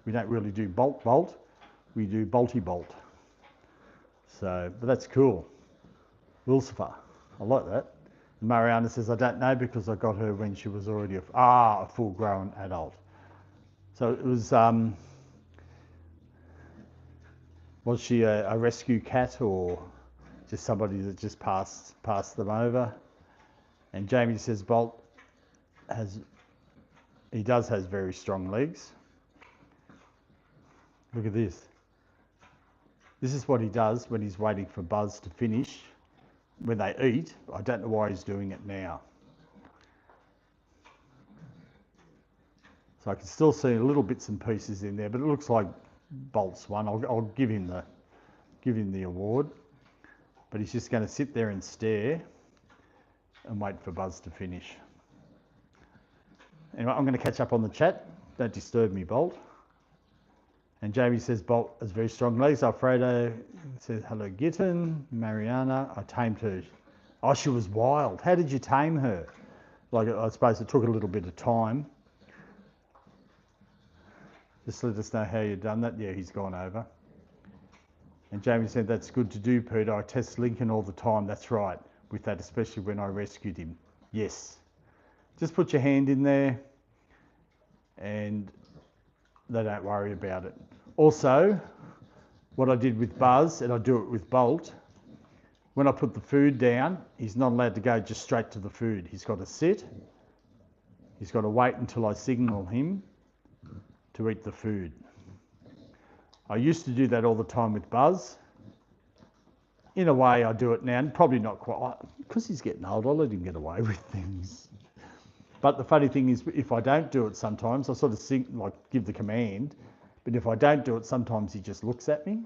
we don't really do Bolt Bolt, we do Bolty Bolt. So, but that's cool. Wilsifer, I like that. And Mariana says, I don't know because I got her when she was already a full-grown adult. So it was she a rescue cat or just somebody that just passed them over? And Jamie says Bolt has very strong legs. Look at this. This is what he does when he's waiting for Buzz to finish. When they eat, I don't know why he's doing it now. So I can still see little bits and pieces in there, but it looks like Bolt's one. I'll give him the award. But he's just going to sit there and stare and wait for Buzz to finish. Anyway, I'm going to catch up on the chat. Don't disturb me, Bolt. And Jamie says Bolt has very strong legs. Alfredo says, hello, Gitten. Mariana, I tamed her. Oh, she was wild. How did you tame her? Like, I suppose it took a little bit of time. Just let us know how you've done that. Yeah, he's gone over. And Jamie said, that's good to do, Peter. I test Lincoln all the time. That's right. With that, especially when I rescued him. Yes. Just put your hand in there and they don't worry about it. Also, what I did with Buzz, and I do it with Bolt, when I put the food down, he's not allowed to go just straight to the food. He's got to sit. He's got to wait until I signal him to eat the food. I used to do that all the time with Buzz. In a way, I do it now, probably not quite, because he's getting old, I'll let him get away with things. But the funny thing is, if I don't do it sometimes, I sort of give the command, but if I don't do it, sometimes he just looks at me.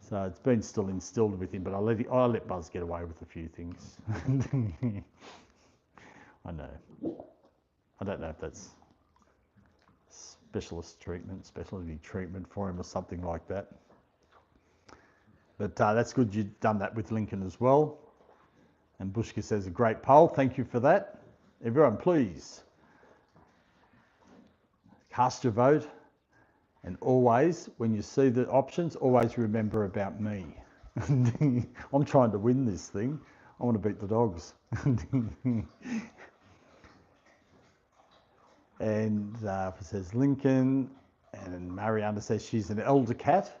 So it's been still instilled with him, but I let Buzz get away with a few things. I know. I don't know if that's specialty treatment for him or something like that. But that's good you've done that with Lincoln as well. And Bushka says, a great poll. Thank you for that. Everyone, please cast your vote. And always, when you see the options, always remember about me. I'm trying to win this thing. I want to beat the dogs. And it says Lincoln, and Mariana says she's an elder cat.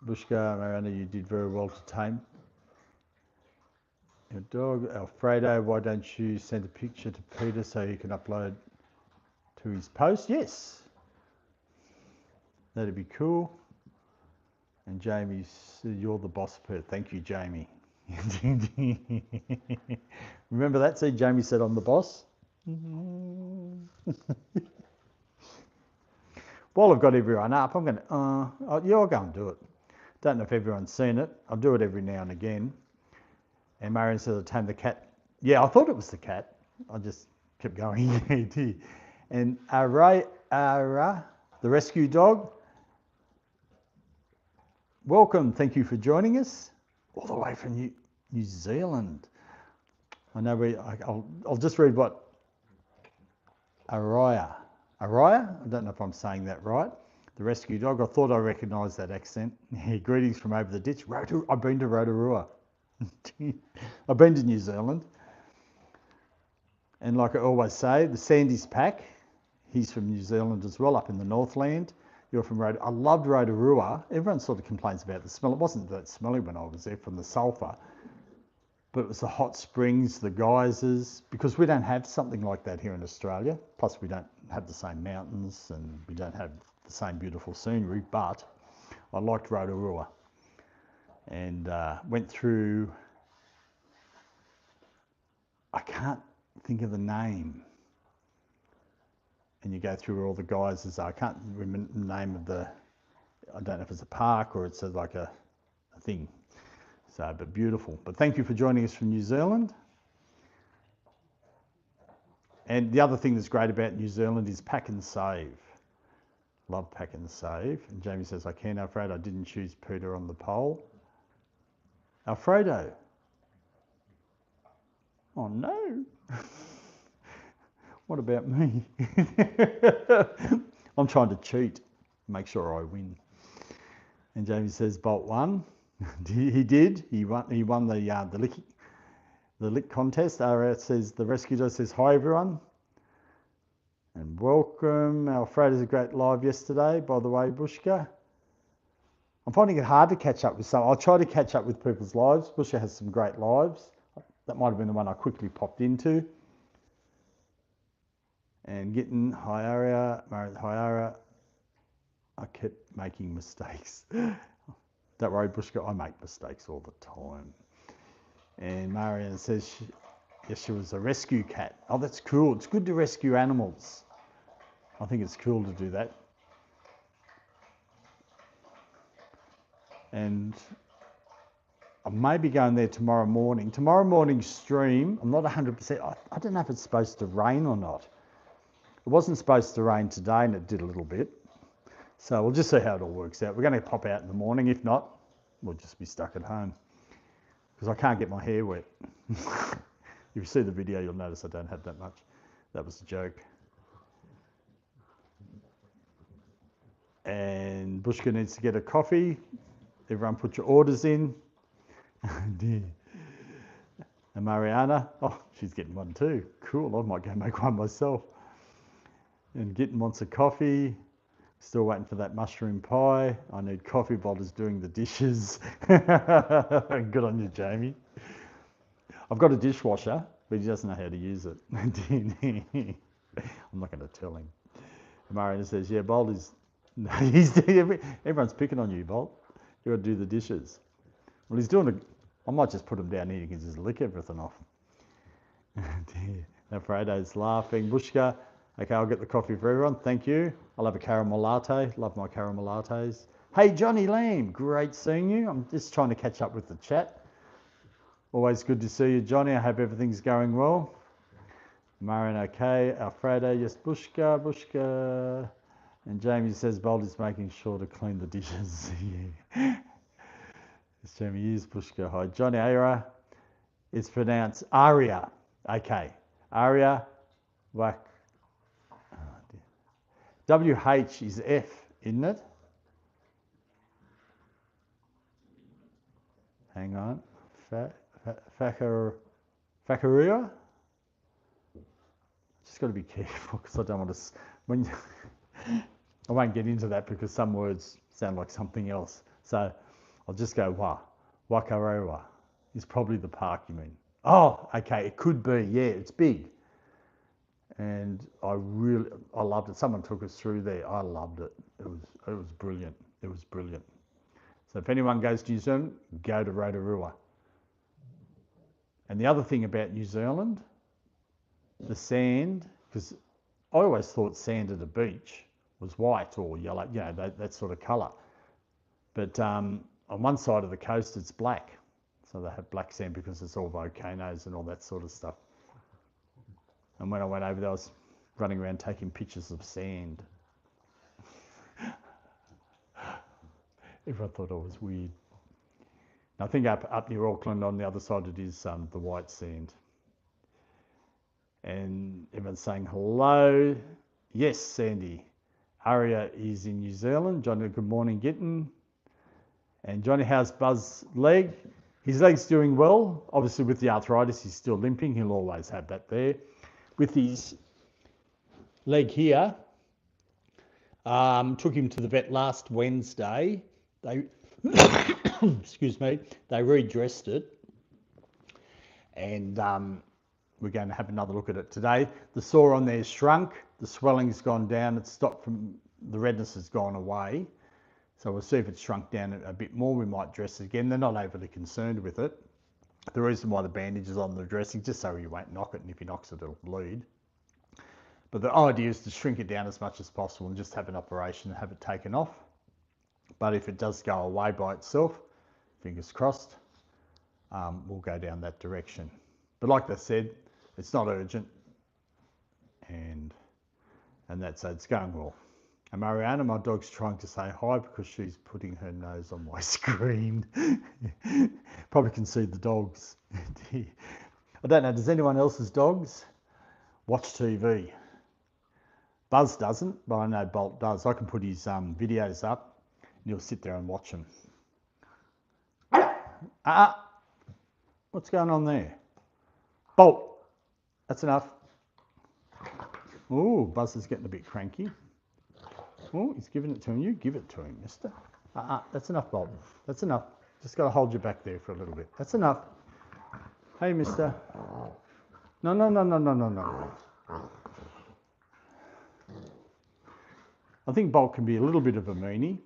Bushka, Mariana, you did very well to tame your dog. Alfredo, why don't you send a picture to Peter so he can upload to his post. Yes, that'd be cool. And Jamie said, you're the boss Perth. Thank you, Jamie. Remember that? See, Jamie said I'm the boss. While I've got everyone up, I'm going to, yeah, I'll go and do it. Don't know if everyone's seen it. I'll do it every now and again. And Marion says, I tamed the cat. Yeah, I thought it was the cat. I just kept going. And Ara, the rescue dog, welcome. Thank you for joining us. All the way from New Zealand. I know I'll just read what Araya. I don't know if I'm saying that right. The rescue dog. I thought I recognised that accent. Greetings from over the ditch. I've been to Rotorua. I've been to New Zealand. And like I always say, the Sandy's pack, he's from New Zealand as well, up in the Northland. You're from Rotorua. I loved Rotorua. Everyone sort of complains about the smell. It wasn't that smelly when I was there from the sulphur, but it was the hot springs, the geysers, because we don't have something like that here in Australia. Plus we don't have the same mountains and we don't have the same beautiful scenery, but I liked Rotorua and went through, I can't think of the name, and you go through all the geysers. I can't remember the name of the, I don't know if it's a park or it's like a thing. So, but beautiful. But thank you for joining us from New Zealand. And the other thing that's great about New Zealand is pack and save. Love pack and save. And Jamie says, I can, Alfredo. I didn't choose Peter on the poll. Alfredo. Oh no. What about me? I'm trying to cheat, make sure I win. And Jamie says, Bolt won. He did. He won the lick contest. RS says, the rescue dog says, hi everyone. And welcome. Alfredo's a great live yesterday, by the way, Bushka. I'm finding it hard to catch up with some. I'll try to catch up with people's lives. Bushka has some great lives. That might have been the one I quickly popped into. And getting Hyara, I kept making mistakes. Don't worry, Bushka, I make mistakes all the time. And Marianne says, she was a rescue cat. Oh, that's cool. It's good to rescue animals. I think it's cool to do that. And I may be going there tomorrow morning. Tomorrow morning's stream, I'm not 100%. I don't know if it's supposed to rain or not. It wasn't supposed to rain today, and it did a little bit. So we'll just see how it all works out. We're going to pop out in the morning. If not, we'll just be stuck at home because I can't get my hair wet. If you see the video, you'll notice I don't have that much. That was a joke. And Bushka needs to get a coffee. Everyone put your orders in. And Mariana, oh, she's getting one too. Cool, I might go make one myself. And Gitten wants a coffee. Still waiting for that mushroom pie. I need coffee. Bolter's doing the dishes. Good on you, Jamie. I've got a dishwasher, but he doesn't know how to use it. I'm not going to tell him. Mariana says, yeah, Bolt is... everyone's picking on you, Bolt. You've got to do the dishes. Well, he's doing it. I might just put him down here. You can just lick everything off. Alfredo's laughing. Bushka. Okay, I'll get the coffee for everyone. Thank you. I'll have a caramel latte. Love my caramel lattes. Hey, Johnny Lamb. Great seeing you. I'm just trying to catch up with the chat. Always good to see you, Johnny. I hope everything's going well. Marion, okay. Alfredo, yes. Bushka. And Jamie says Bolt is making sure to clean the dishes. Yeah. It's Jamie is Bushka. Hi, Johnny Ara. It's pronounced Aria. Okay. Aria. WH is F, isn't it? Hang on. Fakaria? Just got to be careful because I don't want to... I won't get into that because some words sound like something else. So I'll just go Wakarewa is probably the park you mean. Oh, okay. It could be. Yeah, it's big. and I loved it. Someone took us through there. I loved it. It was brilliant. It was brilliant. So if anyone goes to New Zealand, go to Rotorua. And the other thing about New Zealand, the sand, because I always thought sand at a beach was white or yellow, you know, that sort of colour. But on one side of the coast, it's black. So they have black sand because it's all volcanoes and all that sort of stuff. And when I went over there, I was running around taking pictures of sand. Everyone thought I was weird. I think up near Auckland on the other side it is the white sand. And everyone's saying hello. Yes, Sandy. Aria is in New Zealand. Johnny, good morning, Gitten. And Johnny, how's Buzz's leg? His leg's doing well. Obviously with the arthritis, he's still limping. He'll always have that there. With his leg here, took him to the vet last Wednesday. They, excuse me, they redressed it. And we're going to have another look at it today. The sore on there's shrunk. The swelling's gone down. It's stopped from, the redness has gone away. So we'll see if it's shrunk down a bit more. We might dress it again. They're not overly concerned with it. The reason why the bandage is on the dressing, just so he won't knock it, and if he knocks it, it'll bleed. But the idea is to shrink it down as much as possible and just have an operation and have it taken off. But if it does go away by itself, fingers crossed, we'll go down that direction. But like I said, it's not urgent, and that's it's going well. And Mariana, my dog's trying to say hi because she's putting her nose on my screen. Probably can see the dogs. I don't know, does anyone else's dogs watch TV? Buzz doesn't, but I know Bolt does. I can put his videos up and he'll sit there and watch them. What's going on there? Bolt, that's enough. Oh, Buzz is getting a bit cranky. Oh, he's giving it to him. You give it to him, mister. That's enough, Bolt. That's enough. Just got to hold you back there for a little bit. That's enough. Hey, mister. No, no, no, no, no, no, no. I think Bolt can be a little bit of a meanie,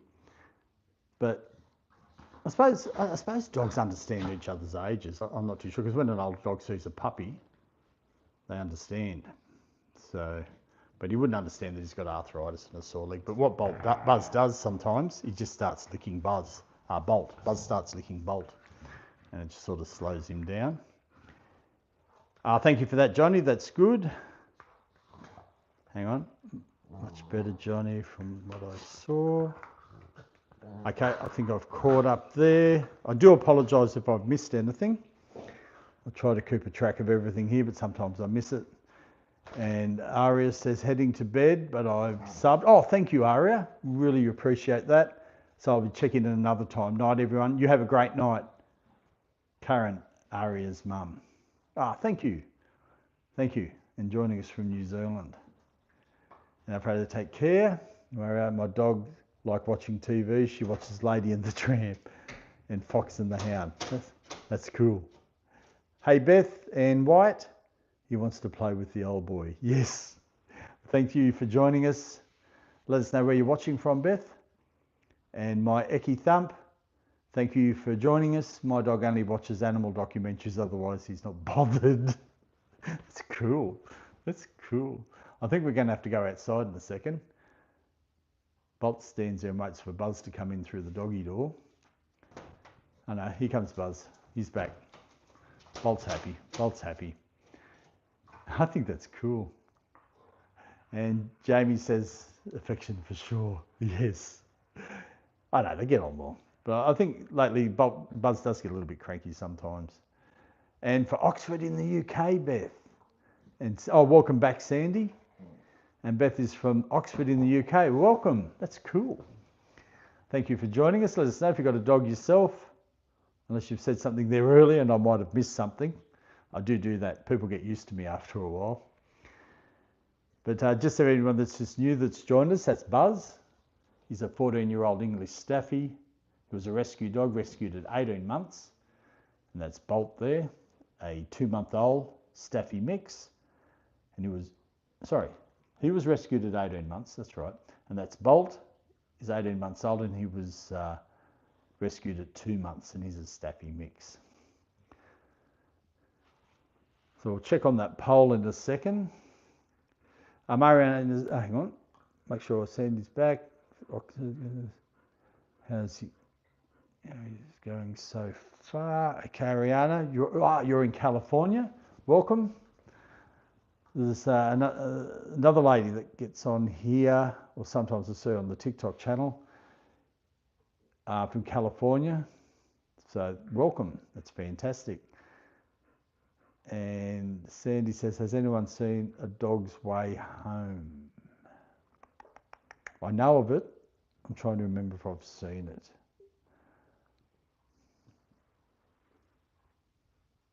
but I suppose dogs understand each other's ages. I'm not too sure, because when an old dog sees a puppy, they understand. So, but he wouldn't understand that he's got arthritis and a sore leg. But what Buzz does sometimes, he just starts licking Bolt. Buzz starts licking Bolt, and it just sort of slows him down. Thank you for that, Johnny. That's good. Hang on. Much better, Johnny, from what I saw. Okay, I think I've caught up there. I do apologise if I've missed anything. I try to keep a track of everything here, but sometimes I miss it. And Aria says heading to bed, but I've subbed. Oh, thank you, Aria. Really appreciate that. So I'll be checking in another time. Night, everyone. You have a great night. Karen, Aria's mum. Thank you. Thank you. And joining us from New Zealand. And I pray to take care. My dog like watching TV. She watches Lady and the Tramp and Fox and the Hound. That's cool. Hey, Beth and White. He wants to play with the old boy. Yes. Thank you for joining us. Let us know where you're watching from, Beth. And my Eki Thump, thank you for joining us. My dog only watches animal documentaries, otherwise he's not bothered. That's cool. That's cool. I think we're going to have to go outside in a second. Bolt stands there and waits for Buzz to come in through the doggy door. I know, here comes Buzz. He's back. Bolt's happy. Bolt's happy. I think that's cool. And Jamie says, affection for sure. Yes. I know, they get on well. But I think lately Buzz does get a little bit cranky sometimes. And for Oxford in the UK, Beth. And welcome back, Sandy. And Beth is from Oxford in the UK. Welcome. That's cool. Thank you for joining us. Let us know if you've got a dog yourself. Unless you've said something there earlier and I might have missed something. I do that. People get used to me after a while. But just so anyone that's just new that's joined us, that's Buzz. He's a 14-year-old English Staffy. He was a rescue dog, rescued at 18 months. And that's Bolt there, a 2-month-old Staffy mix. And he was sorry, he was rescued at 18 months, that's right. And that's Bolt, he's 18 months old, and he was rescued at 2 months, and he's a Staffy mix. So we'll check on that poll in a second. Marianne, hang on, make sure Sandy's back. How's he? He's going so far. Okay, Ariana, you're in California. Welcome. There's another lady that gets on here, or sometimes I see on the TikTok channel, from California. So welcome. That's fantastic. And Sandy says, has anyone seen A Dog's Way Home? I know of it. I'm trying to remember if I've seen it.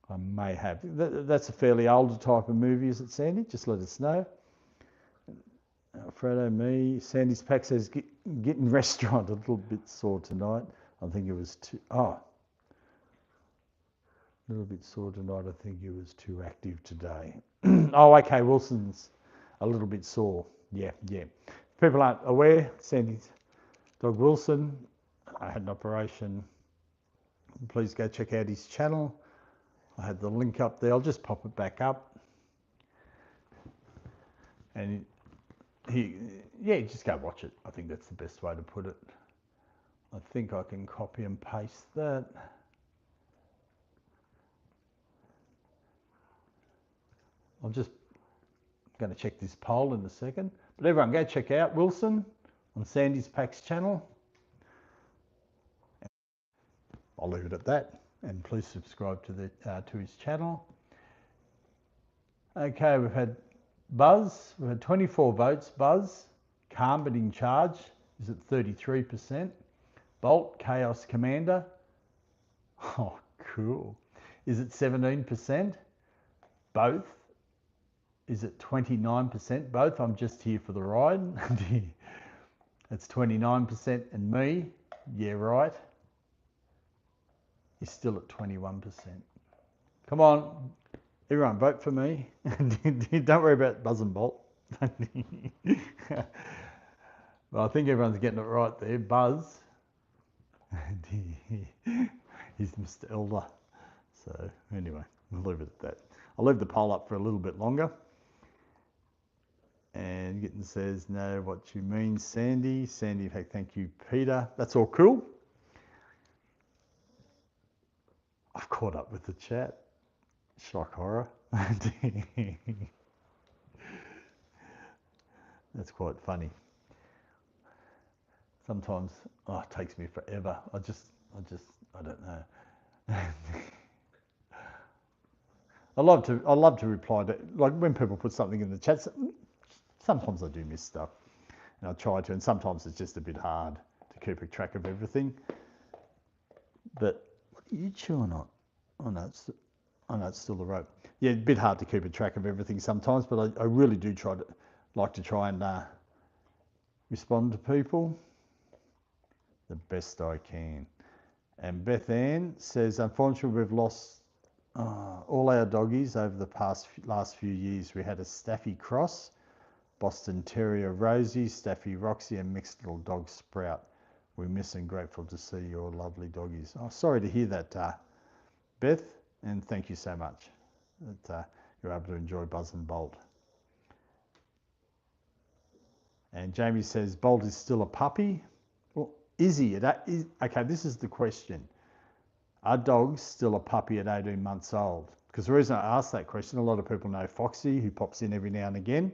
I may have. That's a fairly older type of movie, is it, Sandy? Just let us know. Alfredo, me. Sandy's pack says, getting restaurant a little bit sore tonight. I think it was a little bit sore tonight. I think it was too active today. Oh, okay. Wilson's a little bit sore. Yeah. People aren't aware, Sandy's dog Wilson, I had an operation. Please go check out his channel. I had the link up there. I'll just pop it back up. And just go watch it. I think that's the best way to put it. I think I can copy and paste that. I'm just going to check this poll in a second. But everyone go check out Wilson on Sandy's Packs channel. I'll leave it at that. And please subscribe to his channel. Okay, we've had Buzz. We've had 24 votes. Buzz, calm but in charge, is at 33%. Bolt, Chaos Commander. Oh, cool. Is at 17%. Both is at 29%. Both, I'm just here for the ride. That's 29%. And me, yeah, right, is still at 21%. Come on, everyone, vote for me. Don't worry about Buzz and Bolt. Well, I think everyone's getting it right there. Buzz, he's Mr. Elder. So anyway, we'll leave it at that. I'll leave the poll up for a little bit longer. And Gitten says, no, what you mean, Sandy. Sandy, in fact, thank you, Peter. That's all cool. I've caught up with the chat. Shock horror. That's quite funny. Sometimes, it takes me forever. I don't know. I love to reply to, like when people put something in the chat. Sometimes I do miss stuff, and I try to, and sometimes it's just a bit hard to keep a track of everything. But what are you chewing on? Oh no, it's still the rope. Yeah, a bit hard to keep a track of everything sometimes, but I really do like to try and respond to people the best I can. And Beth Ann says, unfortunately, we've lost all our doggies over the last few years. We had a Staffy cross, Boston Terrier Rosie, Staffy Roxy, and mixed little dog Sprout. We miss and grateful to see your lovely doggies. Oh, sorry to hear that, Beth, and thank you so much that you're able to enjoy Buzz and Bolt. And Jamie says, Bolt is still a puppy. Well, is he? Okay, this is the question. Are dogs still a puppy at 18 months old? Because the reason I asked that question, a lot of people know Foxy, who pops in every now and again,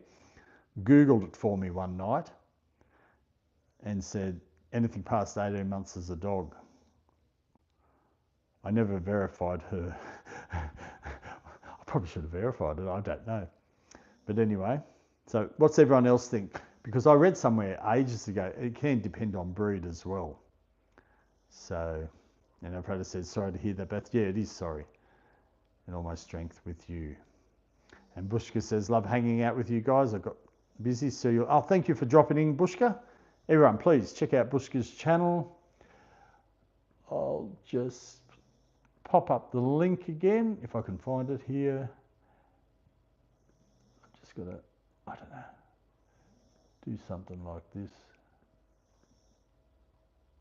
Googled it for me one night and said, anything past 18 months is a dog. I never verified her. I probably should have verified it, I don't know. But anyway, so what's everyone else think? Because I read somewhere ages ago, it can depend on breed as well. So, and I've heard it said, sorry to hear that, Beth. Yeah, it is sorry. And all my strength with you. And Bushka says, love hanging out with you guys. I got busy, so you. Oh, thank you for dropping in, Bushka. Everyone, please check out Bushka's channel. I'll just pop up the link again if I can find it here. I've just got to I don't know, do something like this.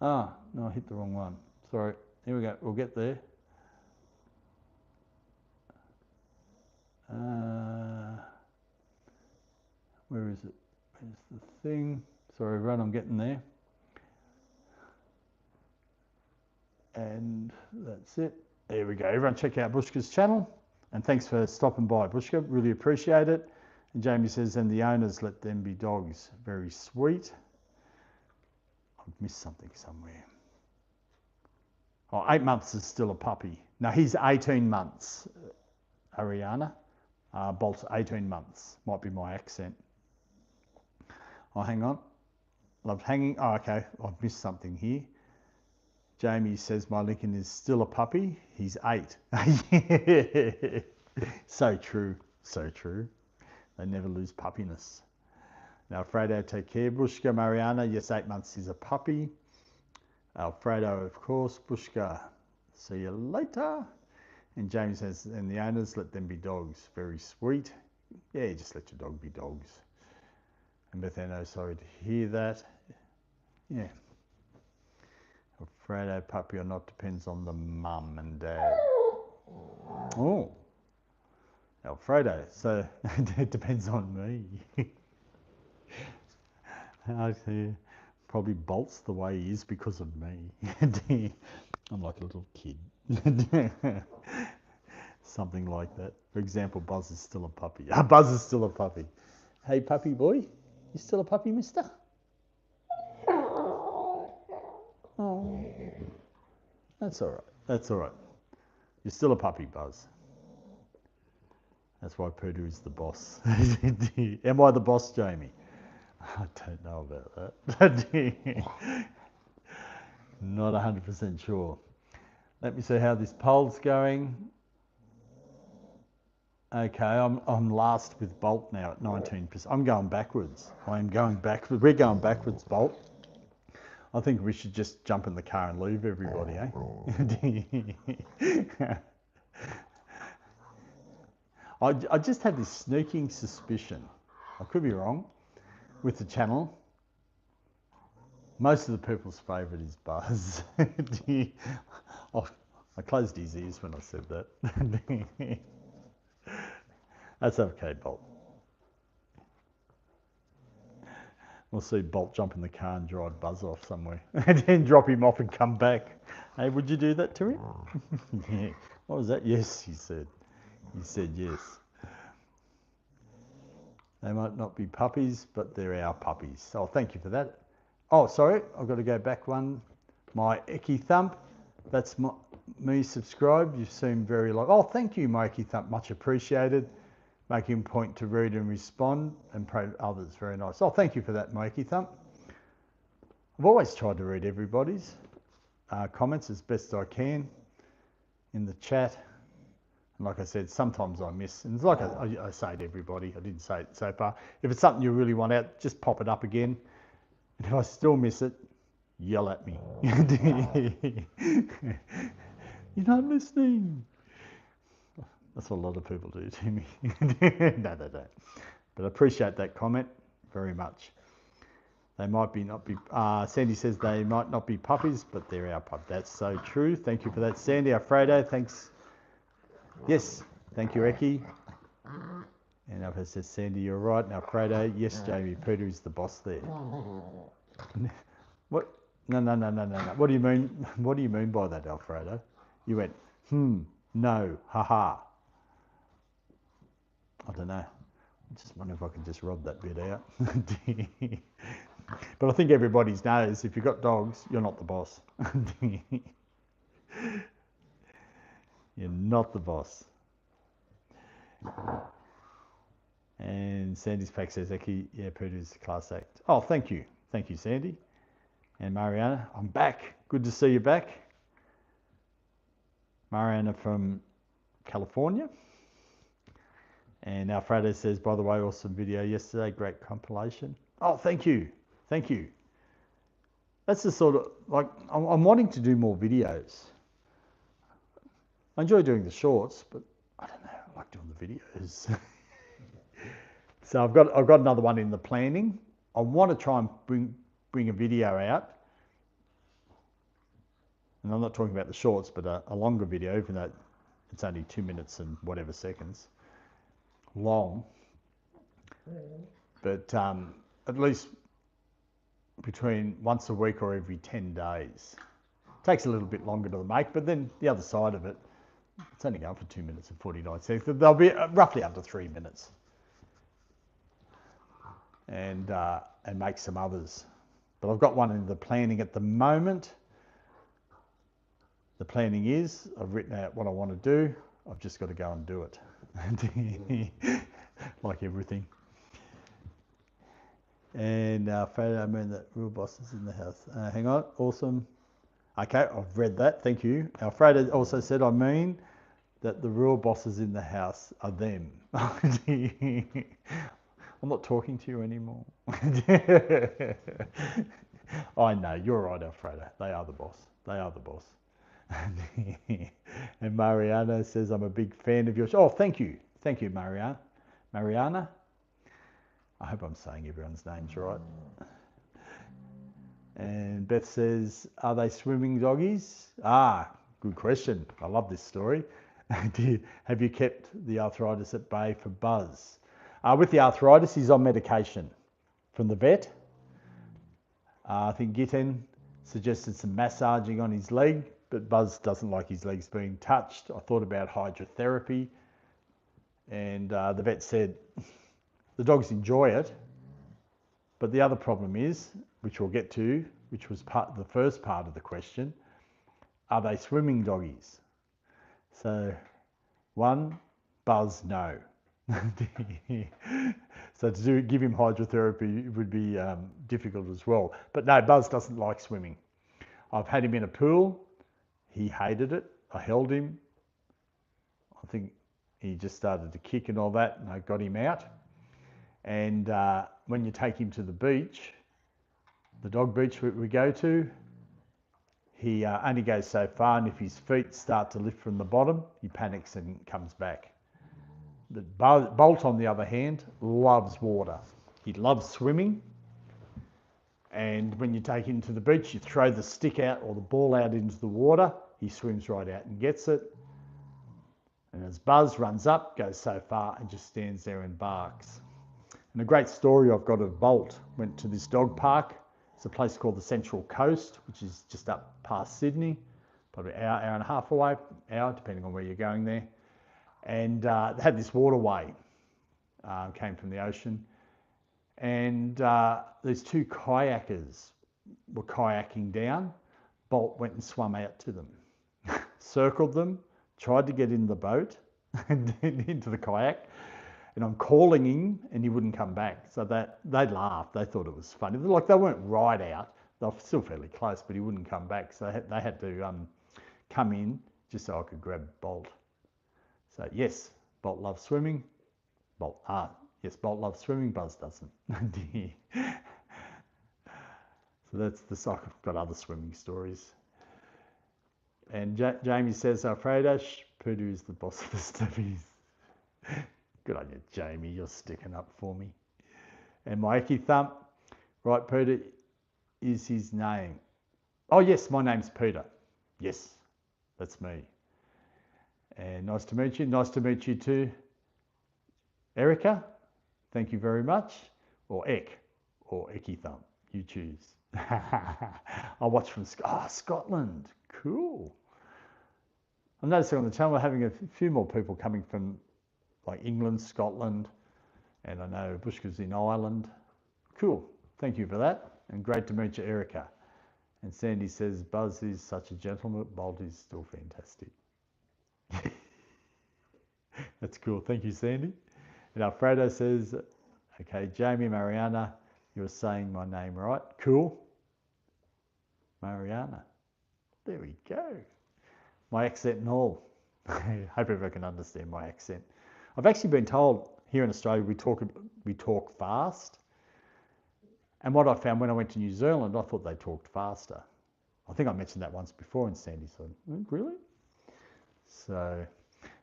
Ah, no, I hit the wrong one. Sorry. Here we go. We'll get there. Where is it? Where's the thing? Sorry, everyone, I'm getting there. And that's it. There we go. Everyone check out Bushka's channel. And thanks for stopping by, Bushka. Really appreciate it. And Jamie says, and the owners let them be dogs. Very sweet. I've missed something somewhere. Oh, 8 months is still a puppy. No, he's 18 months, Ariana. Bolt's 18 months. Might be my accent. Oh, hang on. Loved hanging. Oh, okay. I've missed something here. Jamie says my Lincoln is still a puppy. He's 8. So true. So true. They never lose puppiness. Now, Alfredo, take care. Bushka, Mariana, yes, 8 months is a puppy. Alfredo, of course. Bushka, see you later. And James says, and the owners, let them be dogs. Very sweet. Yeah, just let your dog be dogs. And Bethano, sorry to hear that. Yeah. Alfredo, puppy or not, depends on the mum and dad. Oh. Alfredo, so it depends on me. I see. Probably Bolt's the way he is because of me. I'm like a little kid. Something like that. For example, Buzz is still a puppy. Buzz is still a puppy. Hey, puppy boy, you still a puppy, mister? Oh, that's all right. That's all right. You're still a puppy, Buzz. That's why Poodoo is the boss. Am I the boss, Jamie? I don't know about that. Not 100% sure. Let me see how this poll's going. Okay, I'm last with Bolt now at 19%. I'm going backwards. I am going backwards. We're going backwards, Bolt. I think we should just jump in the car and leave everybody, eh? I just have this sneaking suspicion, I could be wrong, with the channel. Most of the people's favourite is Buzz. I closed his ears when I said that. That's okay, Bolt. We'll see Bolt jump in the car and drive Buzz off somewhere. And then drop him off and come back. Hey, would you do that to him? Yeah. What was that? Yes, he said. He said yes. They might not be puppies, but they're our puppies. Oh, thank you for that. Oh, sorry, I've got to go back one. My Eki Thump, that's me subscribed. You seem very like, oh, thank you, my Eki Thump, much appreciated. Making a point to read and respond and pray to others, very nice. Oh, thank you for that, my Eki Thump. I've always tried to read everybody's comments as best I can in the chat. And like I said, sometimes I miss, and it's like I say to everybody, I didn't say it so far, if it's something you really want out, just pop it up again. And if I still miss it, yell at me. You're not listening. That's what a lot of people do to me. No, they don't. But I appreciate that comment very much. They might not be, Sandy says they might not be puppies, but they're our pup. That's so true. Thank you for that, Sandy. Alfredo, thanks. Yes, thank you, Eki. And Alfredo says, Sandy, you're right. And Alfredo, yes, Jamie, Peter is the boss there. What? No. What do you mean? What do you mean by that, Alfredo? You went, no, haha. I don't know. I just wonder if I can just rub that bit out. But I think everybody knows if you've got dogs, you're not the boss. You're not the boss. And Sandy's pack says, Eki, yeah, Peter's class act. Oh, thank you. Thank you, Sandy. And Mariana, I'm back. Good to see you back. Mariana from California. And Alfredo says, by the way, awesome video yesterday. Great compilation. Oh, thank you. Thank you. That's the sort of, like, I'm wanting to do more videos. I enjoy doing the shorts, but I don't know, I like doing the videos. So I've got another one in the planning. I want to try and bring a video out, and I'm not talking about the shorts, but a longer video, even though it's only 2 minutes and whatever seconds long. But at least between once a week or every 10 days. It takes a little bit longer to make, but then the other side of it, it's only going for 2 minutes and 49 seconds. They'll be roughly under 3 minutes. And make some others. But I've got one in the planning at the moment. The planning is, I've written out what I want to do. I've just got to go and do it. Like everything. And Fredo, I mean that real boss is in the house. Hang on, awesome. Okay, I've read that, thank you. Alfredo also said, I mean that the real bosses in the house are them. I'm not talking to you anymore. I know, you're right, Alfredo. They are the boss. They are the boss. And Mariana says, I'm a big fan of yours. Oh, thank you. Thank you, Mariana. Mariana? I hope I'm saying everyone's names right. And Beth says, are they swimming doggies? Ah, good question. I love this story. Have you kept the arthritis at bay for Buzz? With the arthritis, he's on medication from the vet. I think Gitten suggested some massaging on his leg, but Buzz doesn't like his legs being touched. I thought about hydrotherapy, and the vet said the dogs enjoy it, but the other problem is, which we'll get to, which was the first part of the question, are they swimming doggies? So, one, Buzz, no. So to give him hydrotherapy would be difficult as well. But no, Buzz doesn't like swimming. I've had him in a pool. He hated it. I held him. I think he just started to kick and all that, and I got him out. And when you take him to the beach, the dog beach we go to, he only goes so far, and if his feet start to lift from the bottom, he panics and comes back. The Bolt, on the other hand, loves water. He loves swimming. And when you take him to the beach, you throw the stick out or the ball out into the water, he swims right out and gets it. And as Buzz runs up, goes so far and just stands there and barks. And a great story I've got of Bolt went to this dog park. It's a place called the Central Coast, which is just up past Sydney, probably an hour, hour and a half away, hour, depending on where you're going there. And they had this waterway, came from the ocean. And these two kayakers were kayaking down. Bolt went and swam out to them, circled them, tried to get in the boat and into the kayak. And I'm calling him and he wouldn't come back. So they laughed. They thought it was funny. Like, they weren't right out. They were still fairly close, but he wouldn't come back. So they had to come in just so I could grab Bolt. So yes, Bolt loves swimming. Yes, Bolt loves swimming, Buzz doesn't. So that's the sock. I've got other swimming stories. And Jamie says, Alfredo, Purdue is the boss of the Staffies. Good on you, Jamie. You're sticking up for me. And my Icky Thump, right, Peter is his name. Oh, yes, my name's Peter. Yes, that's me. And nice to meet you. Nice to meet you too, Erica. Thank you very much. Or Eck, or Icky Thump. You choose. I watch from Scotland. Cool. I'm noticing on the channel we're having a few more people coming from like England, Scotland, and I know Bushka's in Ireland. Cool. Thank you for that. And great to meet you, Erica. And Sandy says, Buzz is such a gentleman. Bolt is still fantastic. That's cool. Thank you, Sandy. And Alfredo says, okay, Jamie, Mariana, you're saying my name right. Cool. Mariana. There we go. My accent and all. I hope everyone can understand my accent. I've actually been told here in Australia we talk fast. And what I found when I went to New Zealand, I thought they talked faster. I think I mentioned that once before, and Sandy said, really? So,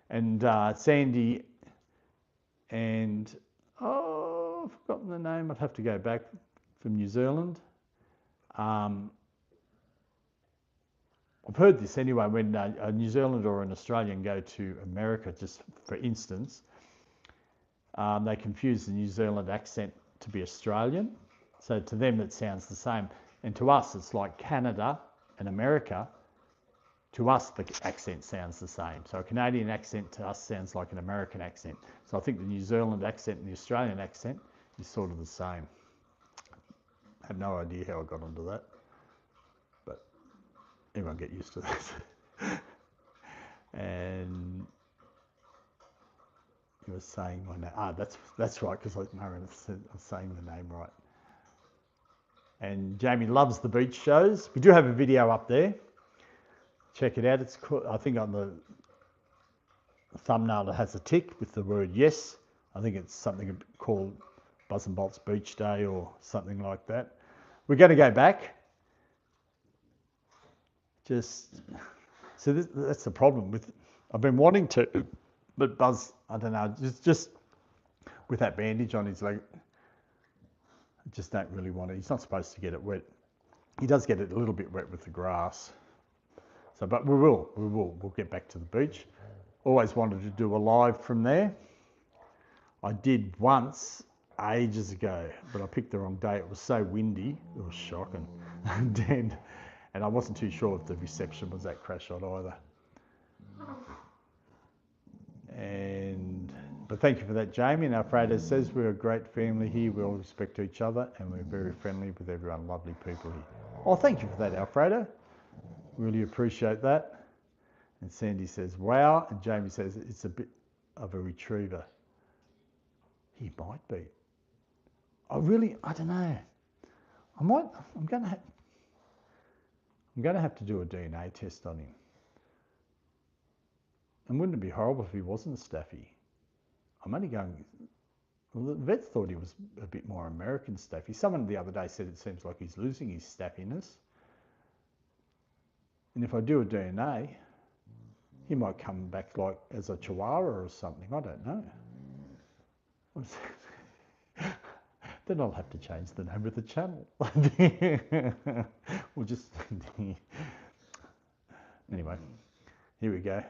and Sandy and oh, I've forgotten the name. I'd have to go back, from New Zealand. I've heard this anyway, when a New Zealander or an Australian go to America, just for instance, they confuse the New Zealand accent to be Australian. So to them it sounds the same. And to us it's like Canada and America. To us the accent sounds the same. So a Canadian accent to us sounds like an American accent. So I think the New Zealand accent and the Australian accent is sort of the same. I have no idea how I got onto that, but everyone get used to that. And you were saying my name. That's right, because I was saying the name right. And Jamie loves the beach shows. We do have a video up there. Check it out. It's cool. I think on the thumbnail it has a tick with the word yes. I think it's something called Buzz and Bolts Beach Day or something like that. We're going to go back. So that's the problem with. I've been wanting to, but Buzz, I don't know, just with that bandage on his leg, I just don't really want it. He's not supposed to get it wet. He does get it a little bit wet with the grass. So, but we'll get back to the beach. Always wanted to do a live from there. I did once ages ago, but I picked the wrong day. It was so windy, it was shocking. And I wasn't too sure if the reception was that crash shot either. But thank you for that, Jamie. And Alfredo says we're a great family here. We all respect each other and we're very friendly with everyone. Lovely people here. Oh, thank you for that, Alfredo. Really appreciate that. And Sandy says, wow. And Jamie says, it's a bit of a retriever. He might be. I don't know. I'm going to have to do a DNA test on him. And wouldn't it be horrible if he wasn't a Staffy? I'm only going, well, the vet thought he was a bit more American Staffy. Someone the other day said it seems like he's losing his Staffiness. And if I do a DNA, he might come back like as a Chihuahua or something. I don't know. Then I'll have to change the name of the channel. We'll just... Anyway, here we go.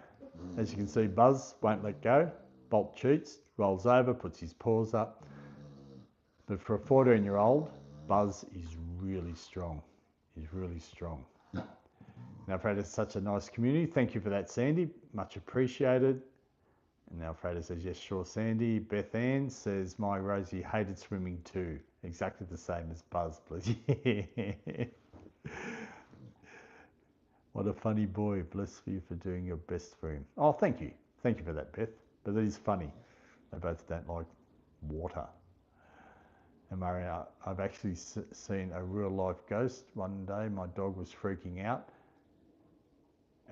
As you can see, Buzz won't let go. Bolt cheats, rolls over, puts his paws up. But for a 14-year-old, Buzz is really strong. He's really strong. Now, Alfredo, it's such a nice community. Thank you for that, Sandy. Much appreciated. And Alfredo says, yes, sure, Sandy. Beth Ann says, my Rosie hated swimming too. Exactly the same as Buzz, please. What a funny boy. Bless you for doing your best for him. Oh, thank you. Thank you for that, Beth. But it is funny. They both don't like water. And Maria, I've actually seen a real life ghost. One day my dog was freaking out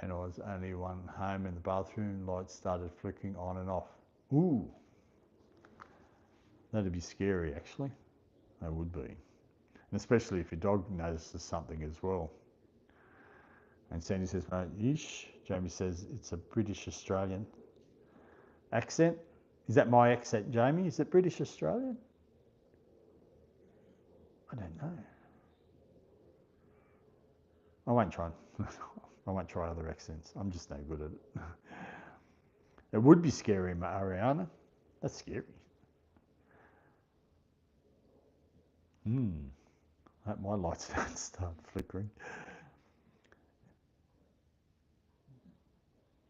and I was only one home in the bathroom, lights started flickering on and off. Ooh, that'd be scary actually. That would be. And especially if your dog notices something as well. And Sandy says, no, ish. Jamie says, it's a British Australian accent. Is that my accent, Jamie? Is it British Australian? I don't know. I won't try other accents. I'm just no good at it. It would be scary, Ariana. That's scary. I hope my lights don't start flickering.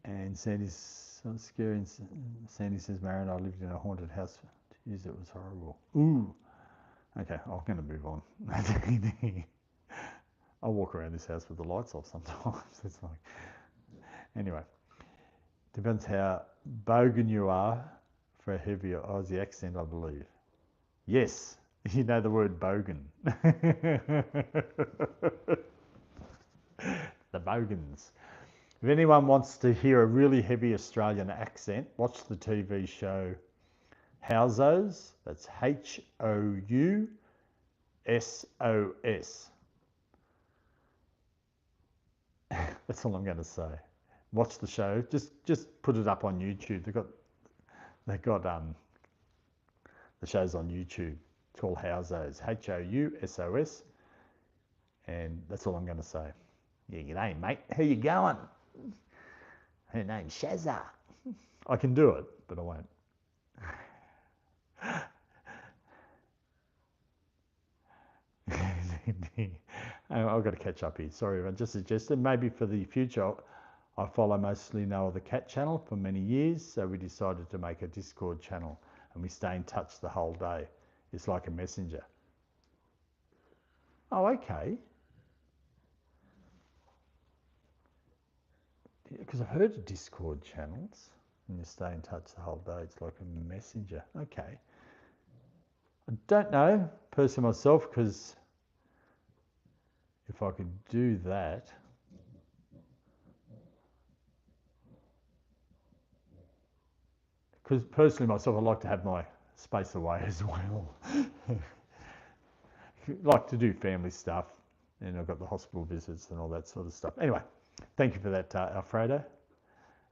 And Sandy's so scary. And Sandy says, Marion, I lived in a haunted house. Jeez, it was horrible. Ooh. Okay, I'm going to move on. I walk around this house with the lights off sometimes. It's like, anyway, depends how bogan you are for a heavier Aussie accent, I believe. Yes, you know the word bogan. The bogans. If anyone wants to hear a really heavy Australian accent, watch the TV show Housos. That's Housos. That's all I'm going to say. Watch the show. Just put it up on YouTube. They got the The show's on YouTube. It's called Housos, Housos, and that's all I'm going to say. Yeah, g'day, mate. How you going? Her name's Shazza. I can do it, but I won't. I've got to catch up here. Sorry, I just suggested maybe for the future. I follow mostly no other cat channel for many years, so we decided to make a Discord channel, and we stay in touch the whole day. It's like a messenger. Oh, okay. Because I've heard of Discord channels, and you stay in touch the whole day. It's like a messenger. Okay. I don't know personally myself, because if I could do that, because personally myself, I like to have my space away as well. Like to do family stuff, and I've got the hospital visits and all that sort of stuff. Anyway, thank you for that, Alfredo.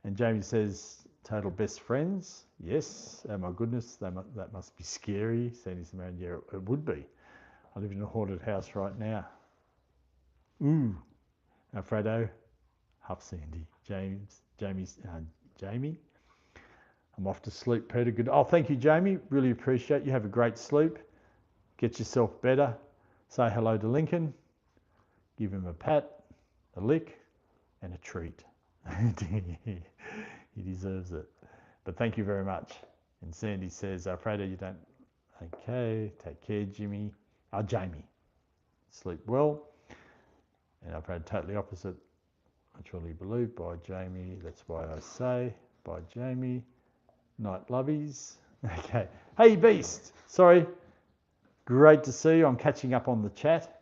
And Jamie says, total best friends. Yes. Oh my goodness, that must be scary. Sandy's around. Yeah, it would be. I live in a haunted house right now. Ooh. Alfredo, huff Sandy. Jamie. I'm off to sleep, Peter. Good. Oh, thank you, Jamie. Really appreciate you. Have a great sleep. Get yourself better. Say hello to Lincoln. Give him a pat, a lick, and a treat. He deserves it. But thank you very much. And Sandy says, Alfredo, you don't. Okay, take care, Jamie. Sleep well. And Alfredo, totally opposite. I truly believe. Bye, Jamie. That's why I say. Bye, Jamie. Night lovies. Okay. Hey, Beast. Sorry. Great to see you. I'm catching up on the chat.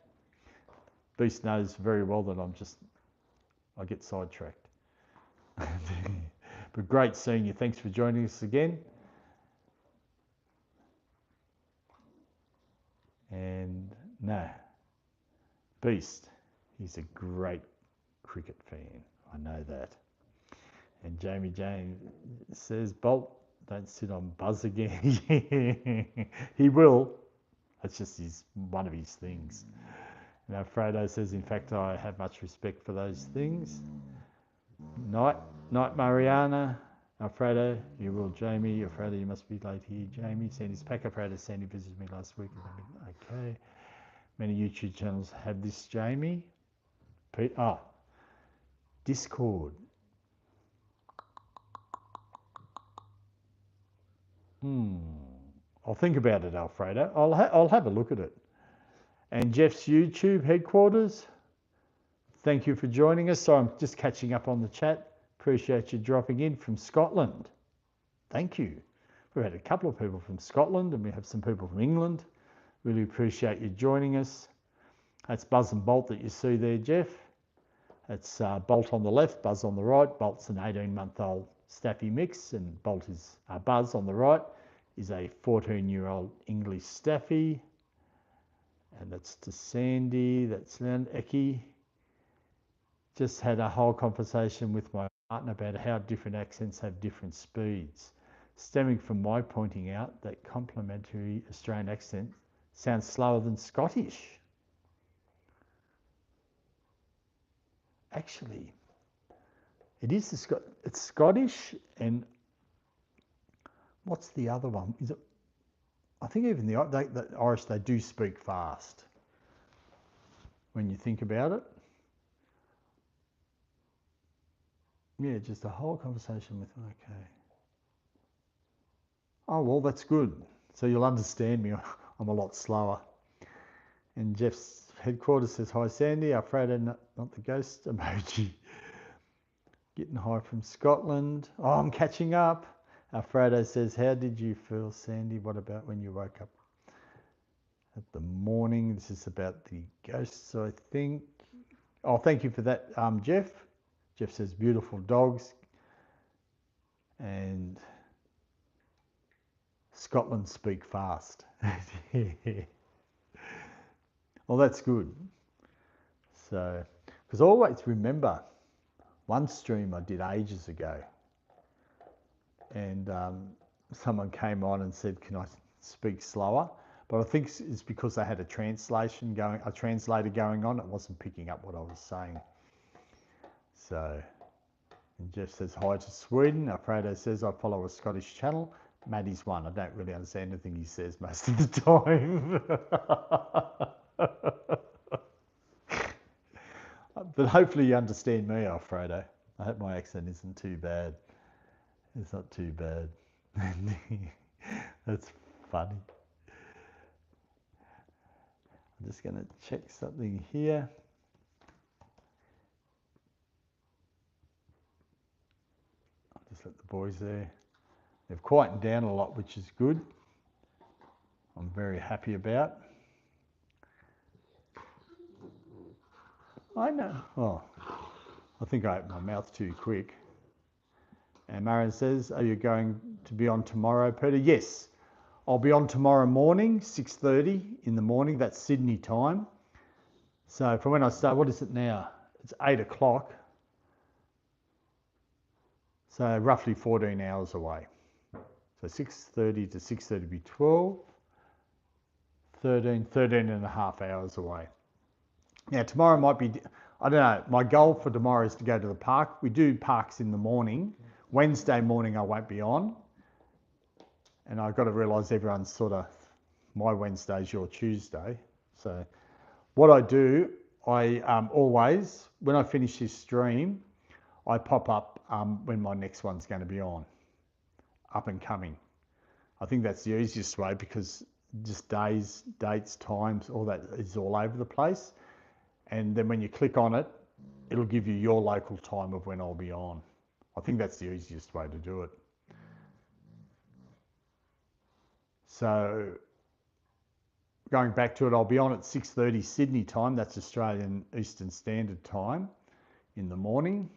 Beast knows very well that I get sidetracked. But great seeing you. Thanks for joining us again. And no, Beast, he's a great cricket fan. I know that. And Jamie Jane says, Bolt, don't sit on Buzz again. He will. That's just one of his things. And Alfredo says, in fact, I have much respect for those things. Night, Mariana. Alfredo, you will. Jamie, Alfredo, you must be late here. Jamie, Sandy's pack. Alfredo, Sandy visited me last week. Okay. Many YouTube channels have this, Jamie. Discord. I'll think about it, Alfredo. I'll have a look at it. And Jeff's YouTube headquarters, thank you for joining us. So I'm just catching up on the chat. Appreciate you dropping in from Scotland. Thank you. We've had a couple of people from Scotland, and we have some people from England. Really appreciate you joining us. That's Buzz and Bolt that you see there, Jeff. That's Bolt on the left, Buzz on the right. Bolt's an 18-month-old Staffy mix, and Buzz on the right is a 14-year-old English Staffy. And that's to Sandy, that's Eki. Just had a whole conversation with my partner about how different accents have different speeds, stemming from my pointing out that complementary Australian accent sounds slower than Scottish. Actually, it's Scottish, and what's the other one? Is it? I think even the Irish, they do speak fast. When you think about it. Yeah, just a whole conversation with, okay. Oh, well, that's good. So you'll understand me. I'm a lot slower. And Jeff's headquarters says, hi, Sandy. Alfredo, not the ghost emoji. Getting high from Scotland. Oh, I'm catching up. Alfredo says, how did you feel, Sandy? What about when you woke up at the morning? This is about the ghosts, I think. Oh, thank you for that, Jeff. Jeff says, beautiful dogs. And Scotland speak fast. Well, that's good. So, because I always remember one stream I did ages ago, and someone came on and said, can I speak slower. But I think it's because they had a translator going on. It wasn't picking up what I was saying. So, and Jeff says hi to Sweden. Alfredo says I follow a Scottish channel. Maddie's one. I don't really understand anything he says most of the time. But hopefully you understand me, Alfredo. I hope my accent isn't too bad. It's not too bad. That's funny. I'm just going to check something here. I'll just let the boys there. They've quietened down a lot, which is good. I'm very happy about. I know. Oh, I think I opened my mouth too quick. And Marion says, are you going to be on tomorrow, Peter? Yes, I'll be on tomorrow morning, 6:30 in the morning. That's Sydney time. So from when I start, what is it now? It's 8 o'clock. So roughly 14 hours away. So 6:30 to 6:30 would be 12, 13 and a half hours away. Now tomorrow might be, I don't know, my goal for tomorrow is to go to the park. We do parks in the morning. Wednesday morning I won't be on. And I've got to realise everyone's sort of, my Wednesday's your Tuesday. So what I do, I always, when I finish this stream, I pop up when my next one's going to be on, up and coming. I think that's the easiest way because just days, dates, times, all that is all over the place. And then when you click on it, it'll give you your local time of when I'll be on. I think that's the easiest way to do it. So going back to it, I'll be on at 6:30 Sydney time. That's Australian Eastern Standard Time in the morning.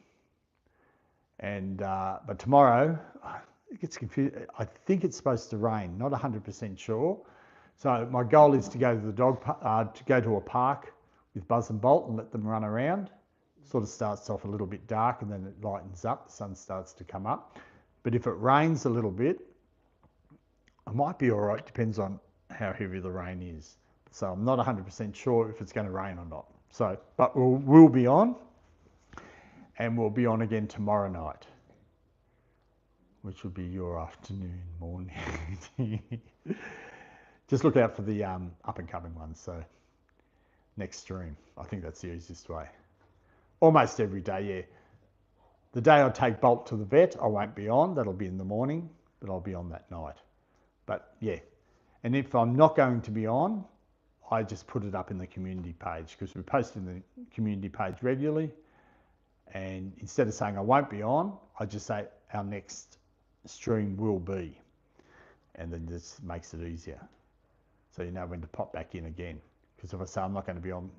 And but tomorrow, it gets confused. I think it's supposed to rain. Not 100% sure. So my goal is to go to the to go to a park with Buzz and Bolt and let them run around. Sort of starts off a little bit dark and then it lightens up. The sun starts to come up. But if it rains a little bit, I might be all right. Depends on how heavy the rain is. So I'm not 100% sure if it's going to rain or not. So, but we'll be on, and we'll be on again tomorrow night, which will be your afternoon, morning. Just look out for the up and coming ones. So next stream, I think that's the easiest way. Almost every day, yeah. The day I take Bolt to the vet, I won't be on. That'll be in the morning, but I'll be on that night. But yeah, and if I'm not going to be on, I just put it up in the community page because we post in the community page regularly. And instead of saying I won't be on, I just say our next stream will be. And then this makes it easier. So you know when to pop back in again. Because if I say I'm not going to be on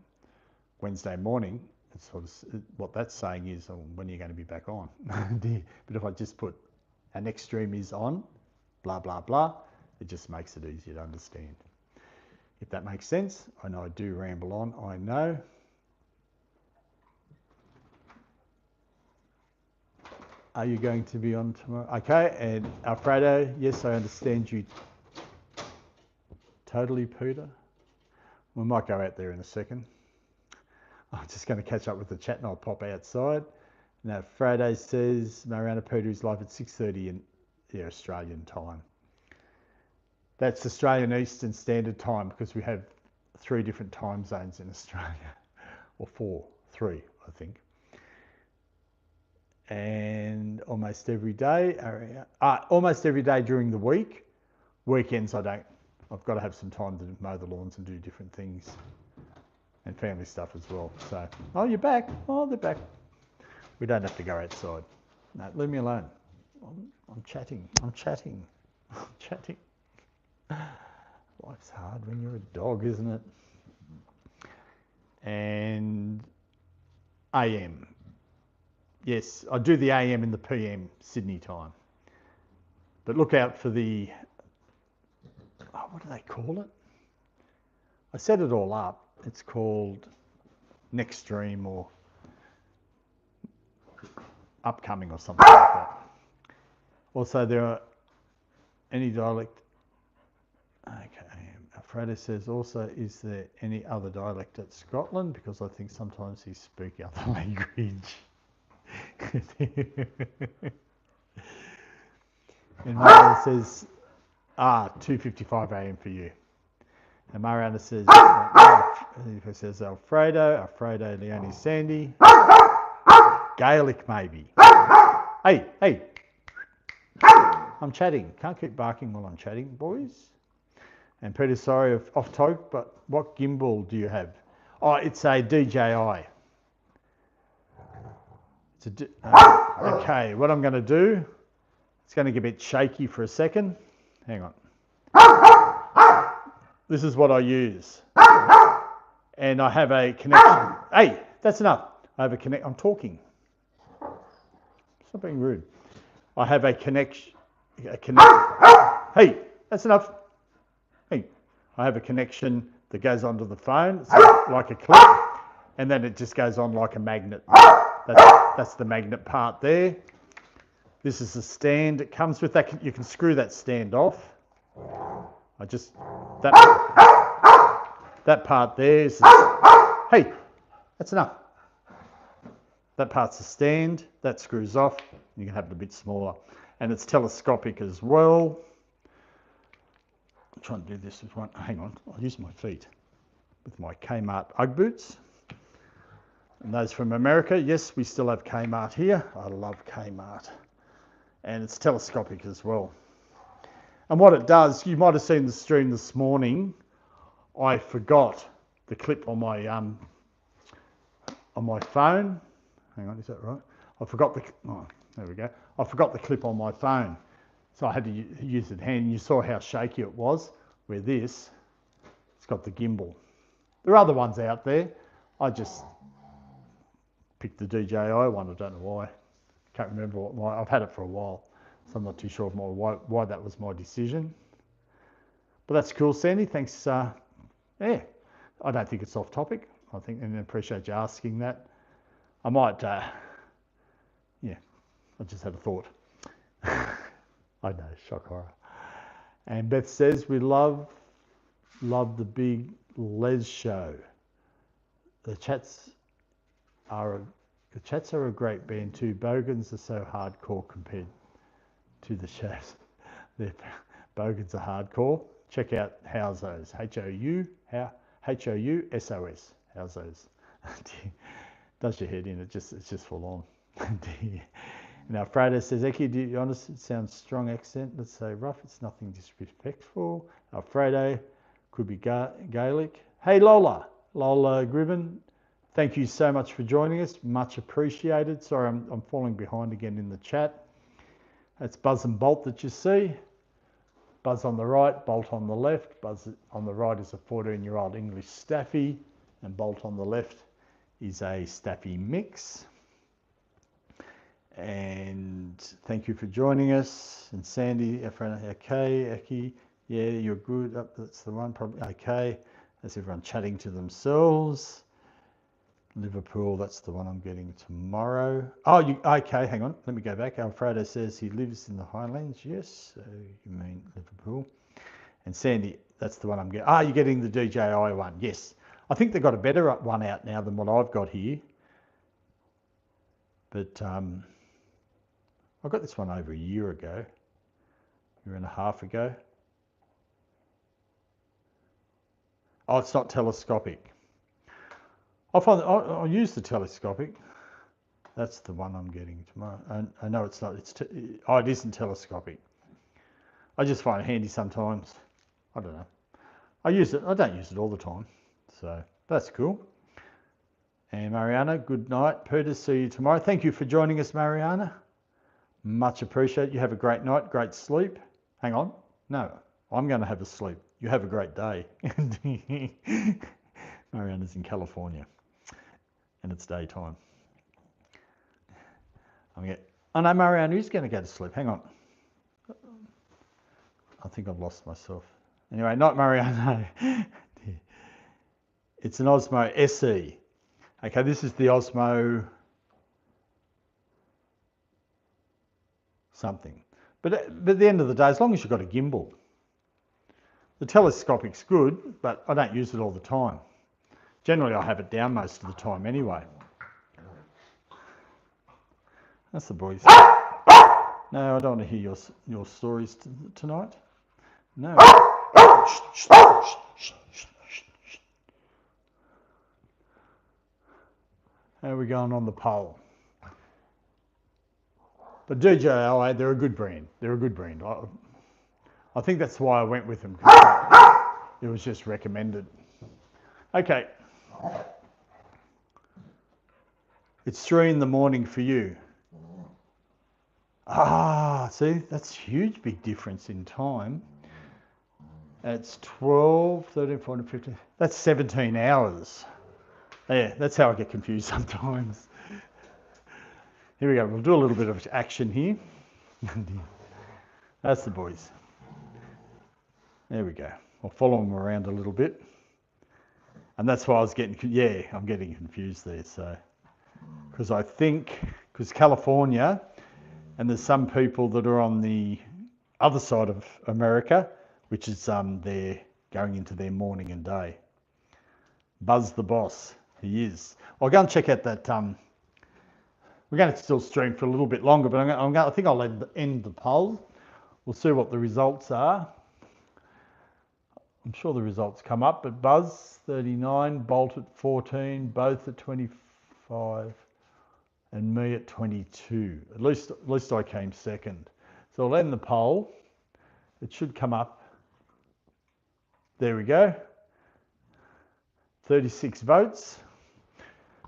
Wednesday morning, it's sort of, what that's saying is, oh, when are you going to be back on? But if I just put our next stream is on, blah, blah, blah, it just makes it easier to understand. If that makes sense. I know I do ramble on, I know. Are you going to be on tomorrow? Okay, and Alfredo, yes, I understand you totally, Peter. We might go out there in a second. I'm just going to catch up with the chat and I'll pop outside. Now, Alfredo says Mariana Peter is live at 6:30 in the Australian time. That's Australian Eastern Standard Time because we have 3 different time zones in Australia, or 3, I think. And almost every day during the week. Weekends I don't. I've got to have some time to mow the lawns and do different things and family stuff as well. So, oh, you're back. Oh, they're back. We don't have to go outside. No, leave me alone. I'm chatting. Life's hard when you're a dog, isn't it? And AM. Yes, I do the AM and the PM Sydney time. But look out for the, what do they call it? I set it all up. It's called Next Stream or Upcoming or something like that. Also, there are any dialect. Okay, Alfredo says also, is there any other dialect at Scotland? Because I think sometimes he's speaking other language. And Mariana says, 2:55 a.m. for you. And Mariana says, Alfredo, Leonie, Sandy, Gaelic maybe. Hey, I'm chatting. Can't keep barking while I'm chatting, boys. And Peter, sorry, off topic, but what gimbal do you have? Oh, it's a DJI. Okay, what I'm going to do, it's going to get a bit shaky for a second. Hang on. This is what I use. And I have a connection. Hey, that's enough. I have a connect. I'm talking. Stop being rude. I have a connection. Hey, that's enough. Hey, I have a connection that goes onto the phone, so like a clip, and then it just goes on like a magnet. That's the magnet part there. This is the stand. It comes with that. You can screw that stand off. That part there is. Hey, that's enough. That part's the stand. That screws off. You can have it a bit smaller, and it's telescopic as well. I'm trying to do this with one. Hang on, I'll use my feet with my Kmart Ugg boots. And those from America, yes, we still have Kmart here. I love Kmart. And it's telescopic as well. And what it does, you might have seen the stream this morning. I forgot the clip on my phone. Hang on, is that right? There we go. I forgot the clip on my phone. So I had to use it hand. You saw how shaky it was. Where this, it's got the gimbal. There are other ones out there. I just picked the DJI one. I don't know why. Can't remember I've had it for a while, so I'm not too sure why that was my decision. But that's cool, Sandy. Thanks. Yeah, I don't think it's off topic. I appreciate you asking that. I might. I just had a thought. I know, shock horror. And Beth says, we love the big Les show. The chats are a great band too. Bogans are so hardcore compared to the shows. Bogans are hardcore. Check out Howzos. Housos. Howzos. Does your head in? It's just full on. Now, Alfredo says, Eki, do you honest? It sounds strong accent. Let's say rough. It's nothing disrespectful. Alfredo could be Gaelic. Hey, Lola Gribben. Thank you so much for joining us. Much appreciated. Sorry, I'm falling behind again in the chat. That's Buzz and Bolt that you see. Buzz on the right, Bolt on the left. Buzz on the right is a 14-year-old English Staffy, and Bolt on the left is a Staffy mix. And thank you for joining us. And Sandy, okay, Eki, yeah, you're good. Oh, that's the one, probably. Okay, that's everyone chatting to themselves. Liverpool, that's the one I'm getting tomorrow. Oh, okay, hang on, let me go back. Alfredo says he lives in the Highlands. Yes, so you mean Liverpool. And Sandy, that's the one I'm getting. You're getting the DJI one. Yes, I think they've got a better one out now than what I've got here. But I got this one over a year and a half ago. Oh, it's not telescopic. I'll use the telescopic. That's the one I'm getting tomorrow. I know it's not. It isn't telescopic. I just find it handy sometimes. I don't know. I don't use it all the time. So that's cool. And Mariana, good night. Peter, see you tomorrow. Thank you for joining us, Mariana. Much appreciated. You have a great night, great sleep. Hang on. No, I'm going to have a sleep. You have a great day. Mariana's in California, and it's daytime. I know Mariana is going to go to sleep. Hang on. I think I've lost myself. Anyway, not Mariana. It's an Osmo SE. Okay, this is the Osmo something. But at the end of the day, as long as you've got a gimbal, The telescopic's good, but I don't use it all the time. Generally, I have it down most of the time anyway. That's the boys. No, I don't want to hear your stories tonight. No. How are we going on the poll? But DJI, they're a good brand. They're a good brand. I think that's why I went with them. It was just recommended. Okay. It's 3 in the morning for you. Ah, see, that's a huge big difference in time. It's 12, 13, 14, 15. That's 17 hours. Yeah, that's how I get confused sometimes. Here we go. We'll do a little bit of action here. That's the boys. There we go. I'll follow them around a little bit. And that's why I was getting, I'm getting confused there. So, because California, and there's some people that are on the other side of America, which is they're going into their morning and day. Buzz the boss, he is. I'll go and check out that. We're going to still stream for a little bit longer, but I think I'll end the poll. We'll see what the results are. I'm sure the results come up, but Buzz 39, Bolt at 14, both at 25, and me at 22. At least I came second. So I'll end the poll. It should come up. There we go. 36 votes.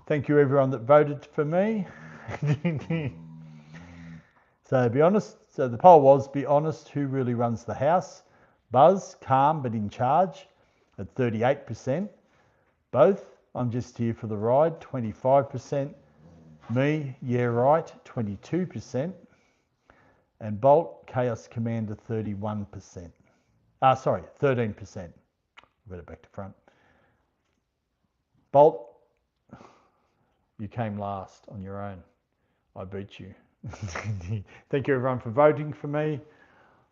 Thank you everyone that voted for me. So be honest. So the poll was, be honest, who really runs the house? Buzz, calm but in charge at 38%. Both, I'm just here for the ride, 25%. Me, yeah right, 22%. And Bolt, Chaos Commander, 31%. 13%. Put it back to front. Bolt, you came last on your own. I beat you. Thank you everyone for voting for me.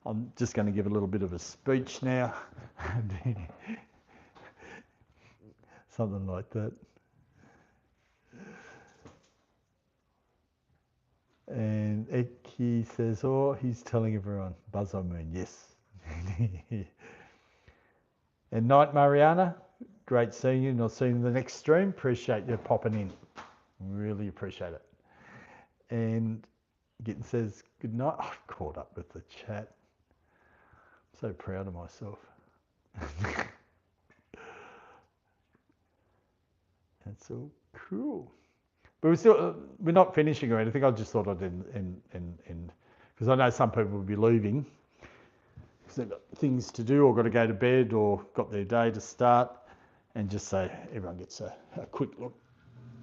I'm just going to give a little bit of a speech now. Something like that. And Eki says, oh, he's telling everyone. Buzz, I mean, yes. And Night Mariana, great seeing you, and I'll see you in the next stream. Appreciate you popping in. Really appreciate it. And Gitten says, good night. I've caught up with the chat. So proud of myself. That's all cool. But we're not finishing or anything. I just thought I'd end because I know some people will be leaving because they've got things to do or got to go to bed or got their day to start, and just so everyone gets a quick look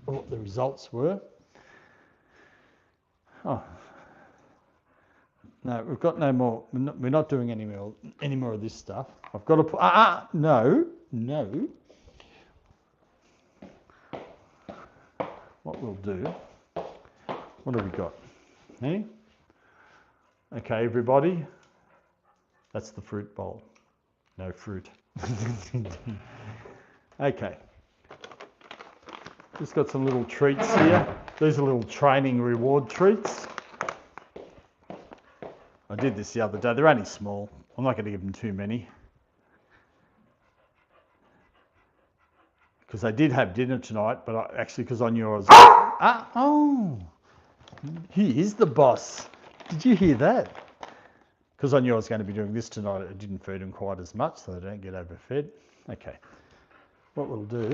at what the results were. Oh. No, we've got no more. We're not doing any more of this stuff. I've got to put. No. What we'll do. What have we got? Hey? Okay, everybody. That's the fruit bowl. No fruit. Okay. Just got some little treats here. These are little training reward treats. I did this the other day. They're only small. I'm not going to give them too many. Because I did have dinner tonight, but because I knew I was... he is the boss. Did you hear that? Because I knew I was going to be doing this tonight, I didn't feed them quite as much so they don't get overfed. Okay. What we'll do...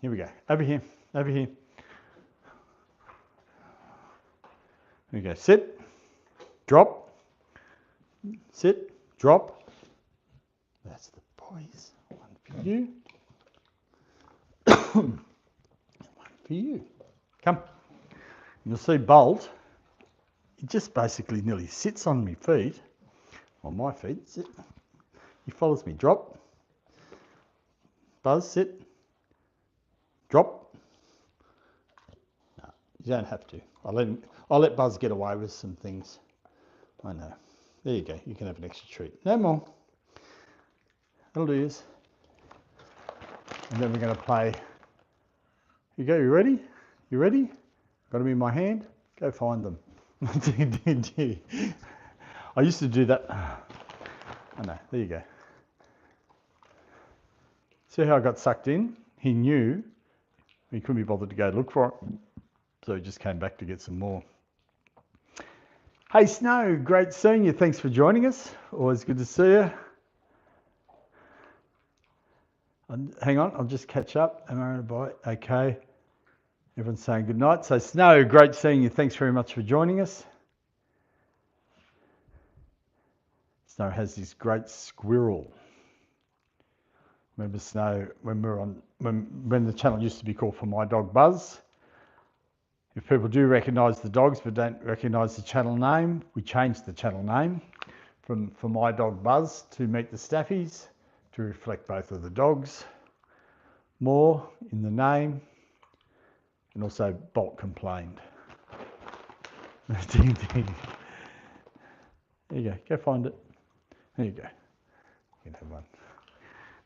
Here we go. Over here. Over here. Here we go. Sit. Drop. Sit. Drop. That's the boys. One for you. One for you. Come. You'll see Bolt. He just basically nearly sits on my feet. On my feet. Sit. He follows me. Drop. Buzz. Sit. Drop. No, you don't have to. I'll let Buzz get away with some things. I know. There you go. You can have an extra treat. No more. That'll do yours. And then we're going to play. Here you go. You ready? You ready? Got them in my hand. Go find them. I used to do that. I know. There you go. See how I got sucked in? He knew. He couldn't be bothered to go look for it. So he just came back to get some more. Hey Snow, great seeing you. Thanks for joining us. Always good to see you. Hang on, I'll just catch up. Am I on a bite? Okay. Everyone's saying good night. So Snow, great seeing you. Thanks very much for joining us. Snow has this great squirrel. Remember Snow when we were on when the channel used to be called For My Dog Buzz. If people do recognise the dogs but don't recognise the channel name, we changed the channel name from For My Dog Buzz to Meet the Staffies to reflect both of the dogs more in the name. And also Bolt complained. Ding ding. There you go find it. There you go. You can have one.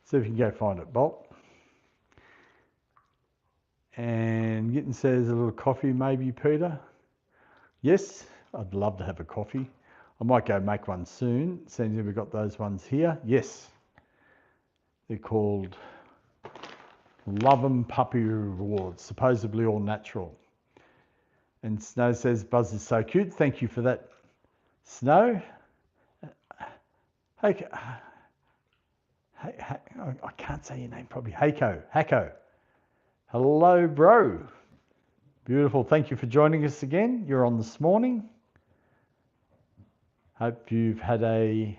See if you can go find it, Bolt. And Gitten says a little coffee maybe, Peter. Yes, I'd love to have a coffee. I might go make one soon, seeing as we've got those ones here. Yes, they're called Love 'em Puppy Rewards, supposedly all natural. And Snow says, Buzz is so cute. Thank you for that, Snow. Hey, I can't say your name probably. Hako. Hello, bro. Beautiful. Thank you for joining us again. You're on this morning. Hope you've had a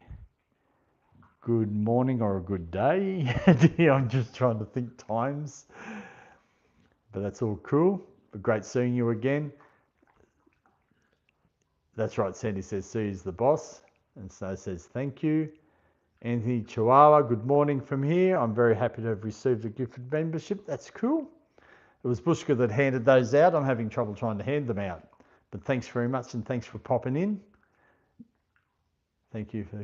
good morning or a good day. I'm just trying to think times. But that's all cool. But great seeing you again. That's right, Sandy says, see you's the boss. And Snow says, thank you. Anthony Chihuahua, good morning from here. I'm very happy to have received a gifted membership. That's cool. It was Bushka that handed those out. I'm having trouble trying to hand them out. But thanks very much and thanks for popping in. Thank you for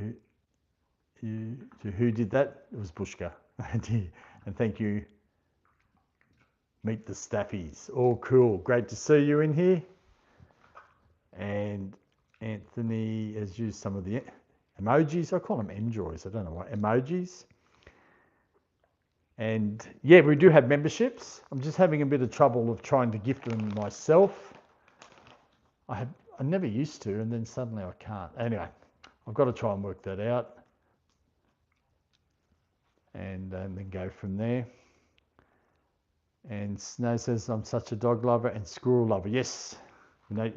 who did that. It was Bushka. And thank you. Meet the Staffies. All cool. Great to see you in here. And Anthony has used some of the emojis. I call them enjoys. I don't know what emojis. And yeah, we do have memberships. I'm just having a bit of trouble of trying to gift them myself. I never used to, and then suddenly I can't. Anyway, I've got to try and work that out. And then go from there. And Snow says, I'm such a dog lover and squirrel lover. Yes, you know,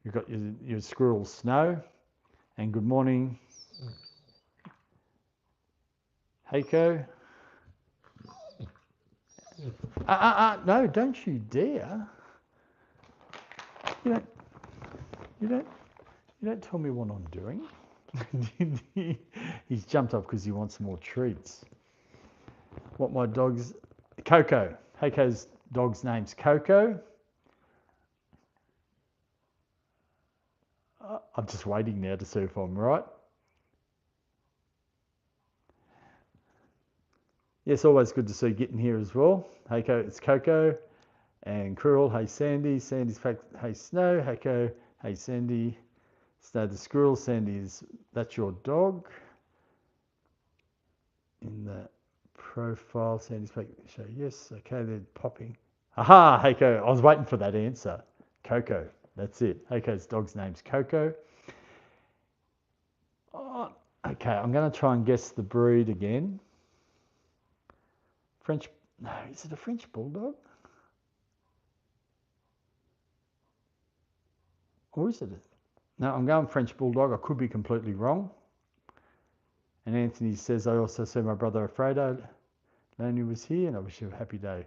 you've got your squirrel Snow. And good morning, Heiko. No, don't you dare. You don't tell me what I'm doing. He's jumped up because he wants more treats. What my dog's... Coco. Heiko's dog's name's Coco. I'm just waiting now to see if I'm right. Yes, always good to see Gitten here as well. Heiko, it's Coco. And Cruel, hey Sandy. Sandy's fact, hey Snow. Heiko, hey Sandy. Snow the squirrel. Sandy that's your dog. In the profile, Sandy's fact, show yes. Okay, they're popping. Aha, Heiko, I was waiting for that answer. Coco, that's it. Heiko's dog's name's Coco. Oh, okay, I'm going to try and guess the breed again. French, no, is it a French Bulldog? Or is it? No, I'm going French Bulldog. I could be completely wrong. And Anthony says, I also see my brother Alfredo Loney was here, and I wish you a happy day.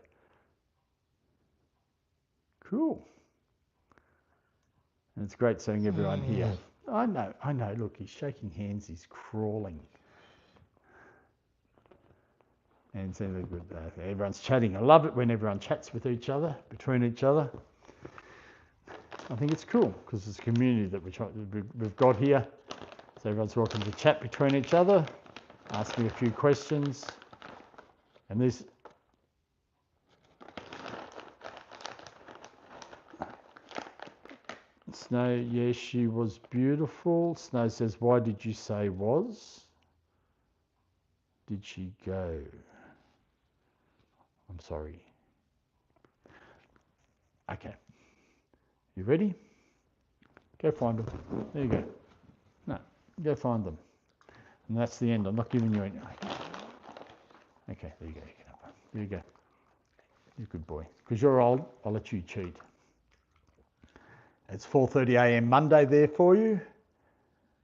Cool. And it's great seeing everyone here. I know. Look, he's shaking hands. He's crawling. And good. Everyone's chatting. I love it when everyone chats with each other, between each other. I think it's cool because it's a community that we've got here. So everyone's welcome to chat between each other, ask me a few questions. And this, Snow, yes, she was beautiful. Snow says, why did you say was? Did she go? I'm sorry. Okay. You ready? Go find them. There you go. No, go find them. And that's the end. I'm not giving you any. Okay, there you go. There you go. You're a good boy. Because you're old, I'll let you cheat. It's 4:30 a.m. Monday there for you.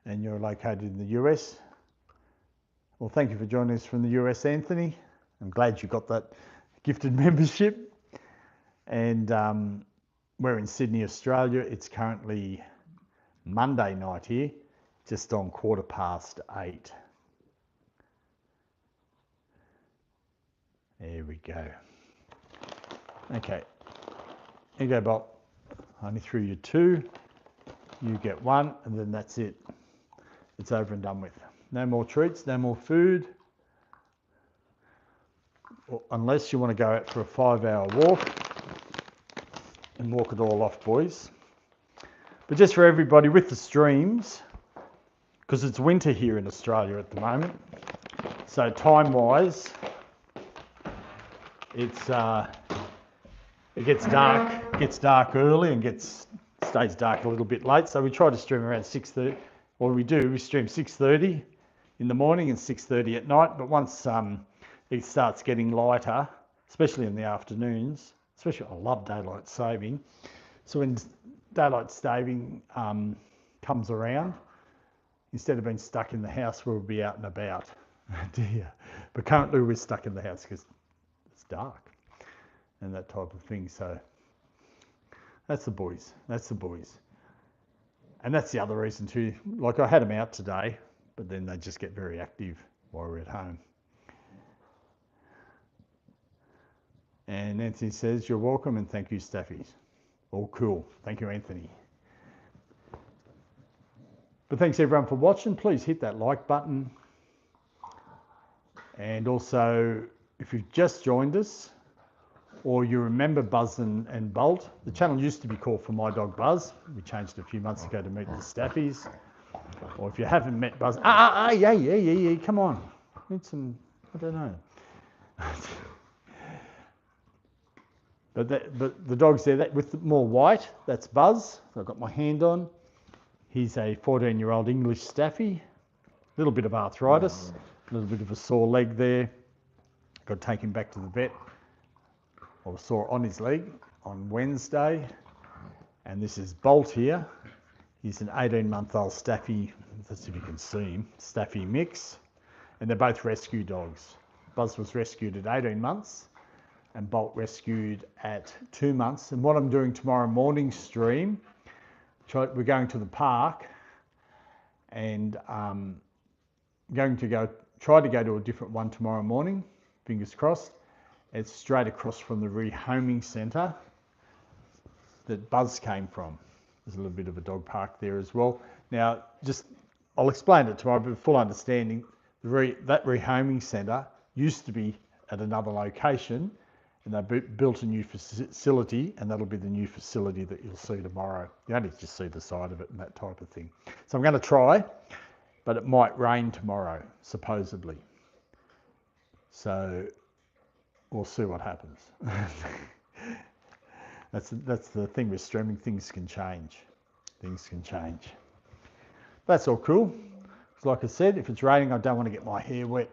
And you're located in the US. Well, thank you for joining us from the US, Anthony. I'm glad you got that gifted membership. And we're in Sydney, Australia. It's currently Monday night here, just on 8:15. There we go. Okay, here you go, Bob. Only threw you 2. You get 1, and then that's it. It's over and done with. No more treats, no more food. Unless you want to go out for a 5-hour walk and walk it all off, boys. But just for everybody with the streams, because it's winter here in Australia at the moment, so time-wise, it gets dark early and stays dark a little bit late. So we try to stream around 6:30. What we do, we stream 6:30 in the morning and 6:30 at night. But once it starts getting lighter, especially in the afternoons, especially I love daylight saving. So when daylight saving comes around, instead of being stuck in the house, we'll be out and about. Dear. But currently we're stuck in the house because it's dark and that type of thing. So that's the boys. That's the boys. And that's the other reason too. Like I had them out today, but then they just get very active while we're at home. And Anthony says, you're welcome and thank you, Staffies. All cool. Thank you, Anthony. But thanks everyone for watching. Please hit that like button. And also, if you've just joined us, or you remember Buzz and Bolt, the channel used to be called For My Dog Buzz. We changed it a few months ago to meet the Staffies. Or if you haven't met Buzz, yeah, come on. Need some, I don't know. But the dog's there with more white, that's Buzz. I've got my hand on. He's a 14-year-old English Staffy. A little bit of arthritis, a little bit of a sore leg there. Got to take him back to the vet. I was sore on his leg on Wednesday. And this is Bolt here. He's an 18-month-old Staffy, let's see if you can see him, Staffy mix. And they're both rescue dogs. Buzz was rescued at 18 months and Bolt rescued at 2 months. And what I'm doing tomorrow morning stream, we're going to the park and going to try to go to a different one tomorrow morning, fingers crossed. It's straight across from the rehoming centre that Buzz came from. There's a little bit of a dog park there as well. Now, I'll explain it tomorrow, but full understanding, that rehoming centre used to be at another location, and they built a new facility, and that'll be the new facility that you'll see tomorrow. You only just see the side of it and that type of thing. So I'm going to try, but it might rain tomorrow, supposedly. So we'll see what happens. That's the thing with streaming. Things can change. Things can change. That's all cool. Like I said, if it's raining, I don't want to get my hair wet.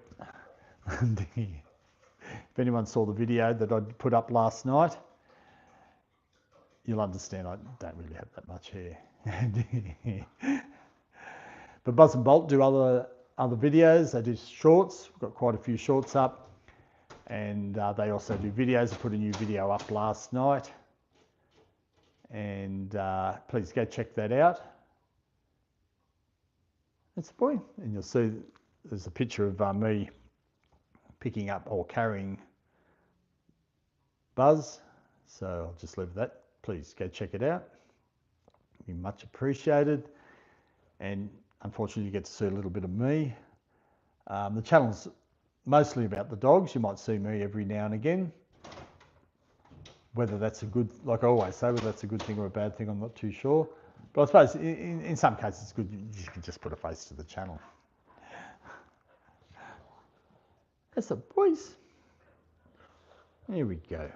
If anyone saw the video that I put up last night, you'll understand I don't really have that much hair. But Buzz and Bolt do other videos. They do shorts. We've got quite a few shorts up. And they also do videos. I put a new video up last night. And please go check that out. That's the boy. And you'll see there's a picture of me picking up or carrying Buzz. So I'll just leave that. Please go check it out. Be much appreciated. And unfortunately you get to see a little bit of me. The channel's mostly about the dogs. You might see me every now and again. Whether that's a good, like I always say, whether that's a good thing or a bad thing, I'm not too sure. But I suppose in some cases it's good you can just put a face to the channel. That's the boys. Here we go.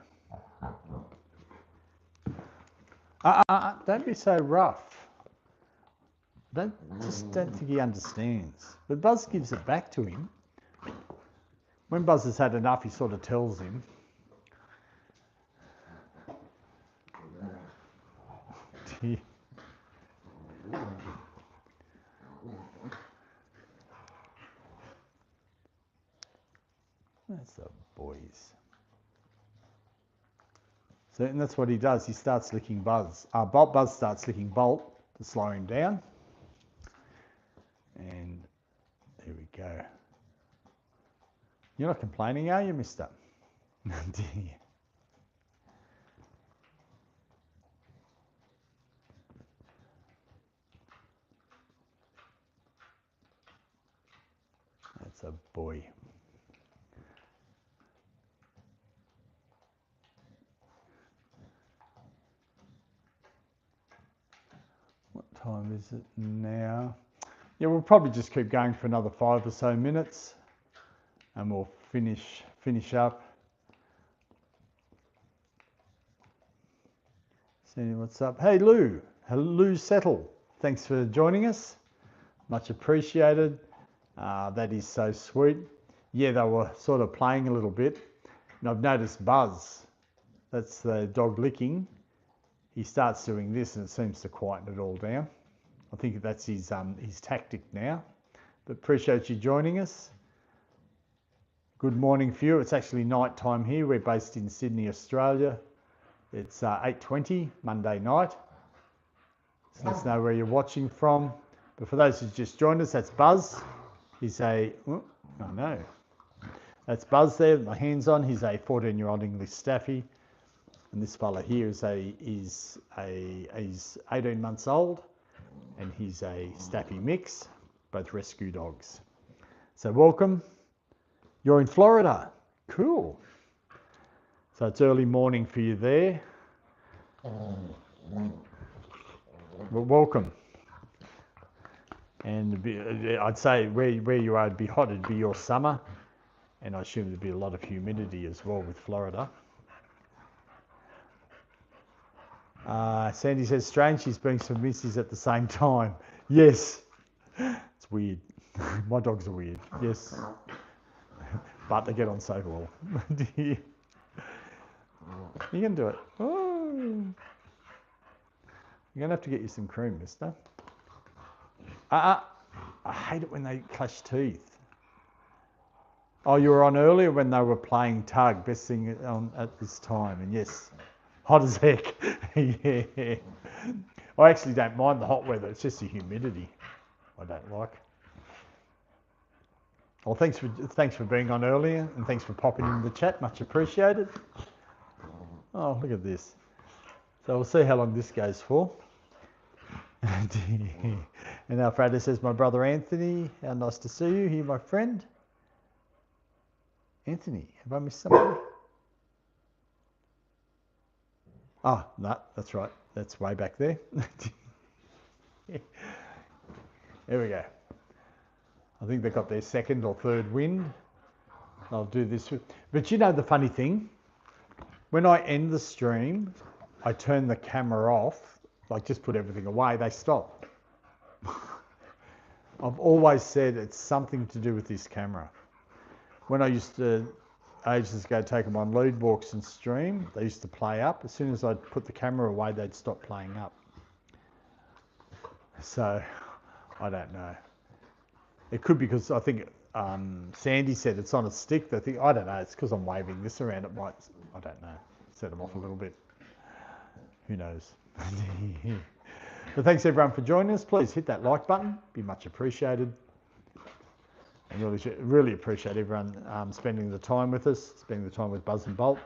Don't be so rough. Don't think he understands. But Buzz gives it back to him. When Buzz has had enough, he sort of tells him. That's the boys. So, and that's what he does. He starts licking Buzz. Buzz starts licking Bolt to slow him down. And there we go. You're not complaining, are you, mister? That's a boy. What time is it now? Yeah, we'll probably just keep going for another 5 or so minutes and we'll finish up. See what's up. Hey Lou, Lou Settle. Thanks for joining us. Much appreciated. That is so sweet. Yeah, they were sort of playing a little bit. And I've noticed Buzz, that's the dog licking. He starts doing this and it seems to quieten it all down. I think that's his tactic now. But appreciate you joining us. Good morning for you. It's actually night time here. We're based in Sydney, Australia. It's 8:20 Monday night. So let us know where you're watching from. But for those who just joined us, that's Buzz. He's a, oh no, that's Buzz there with my hands on. He's a 14-year-old English Staffy. And this fella here is he's 18 months old and he's a Staffy mix, both rescue dogs. So welcome. You're in Florida. Cool. So it's early morning for you there. Well, welcome. And I'd say where you are, it'd be hot, it'd be your summer. And I assume there'd be a lot of humidity as well with Florida. Sandy says, strange she's being submissive at the same time. Yes, it's weird. My dogs are weird, yes. But they get on so well. You can do it. Oh. You're going to have to get you some cream, mister. I hate it when they clash teeth. Oh, you were on earlier when they were playing tug, best thing on at this time. And yes, hot as heck. Yeah. I actually don't mind the hot weather. It's just the humidity I don't like. Well, thanks for being on earlier, and thanks for popping in the chat. Much appreciated. Oh, look at this. So we'll see how long this goes for. And Alfredo says, my brother Anthony, how nice to see you here, my friend. Anthony, have I missed somebody? Oh, no, that's right. That's way back there. There we go. I think they got their second or third wind. I'll do this. But you know the funny thing? When I end the stream, I turn the camera off, like just put everything away, they stop. I've always said it's something to do with this camera. When I used to, ages ago, take them on lead walks and stream, they used to play up. As soon as I'd put the camera away, they'd stop playing up. So, I don't know. It could be because I think Sandy said it's on a stick. They think, I don't know, it's because I'm waving this around. It might, I don't know, set them off a little bit. Who knows? But thanks everyone for joining us. Please hit that like button. Be much appreciated. And really appreciate everyone spending the time with us, spending the time with Buzz and Bolt.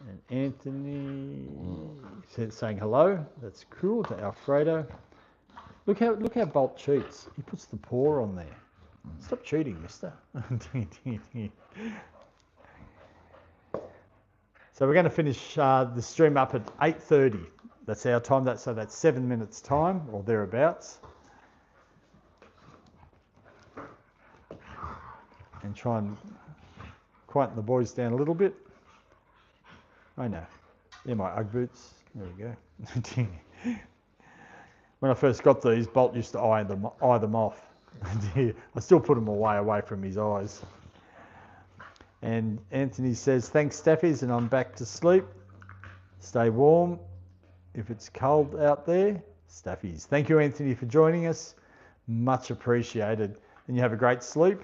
And Anthony saying hello. That's cool to Alfredo. Look how Bolt cheats. He puts the paw on there. Stop cheating, mister. So we're going to finish the stream up at 8:30. That's our time. So that's 7 minutes time or thereabouts. And try and quieten the boys down a little bit. I know. They're my Ugg boots. There we go. When I first got these, Bolt used to eye them off. I still put them away from his eyes. And Anthony says, thanks Staffies, and I'm back to sleep. Stay warm. If it's cold out there, Staffies. Thank you, Anthony, for joining us. Much appreciated. And you have a great sleep,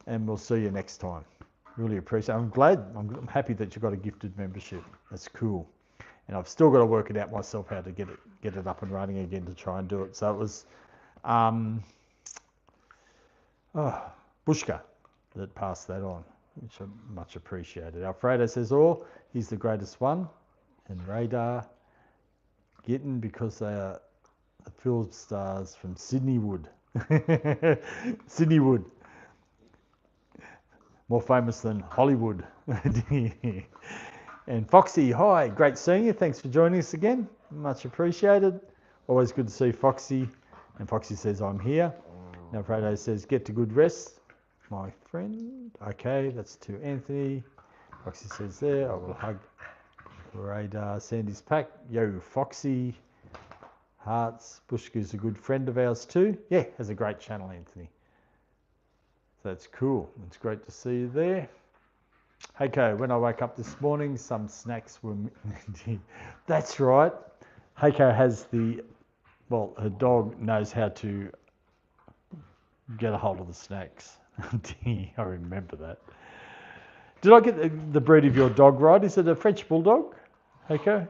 and we'll see you next time. Really appreciate it. I'm happy that you got a gifted membership. That's cool. And I've still got to work it out myself how to get it up and running again to try and do it. So it was Bushka that passed that on, which I much appreciated. Alfredo says, he's the greatest one. And Radar getting because they are the film stars from Sydney Wood. Sydney Wood. More famous than Hollywood. And Foxy, hi, great seeing you. Thanks for joining us again. Much appreciated. Always good to see Foxy. And Foxy says, I'm here. Now Fredo says, get to good rest, my friend. Okay, that's to Anthony. Foxy says there, I will hug Radar. Sandy's pack. Yo, Foxy. Hearts. Bushka's a good friend of ours too. Yeah, has a great channel, Anthony. So that's cool. It's great to see you there. Heiko, when I woke up this morning, some snacks were... That's right. Heiko has her dog knows how to get a hold of the snacks. I remember that. Did I get the breed of your dog right? Is it a French Bulldog, Heiko?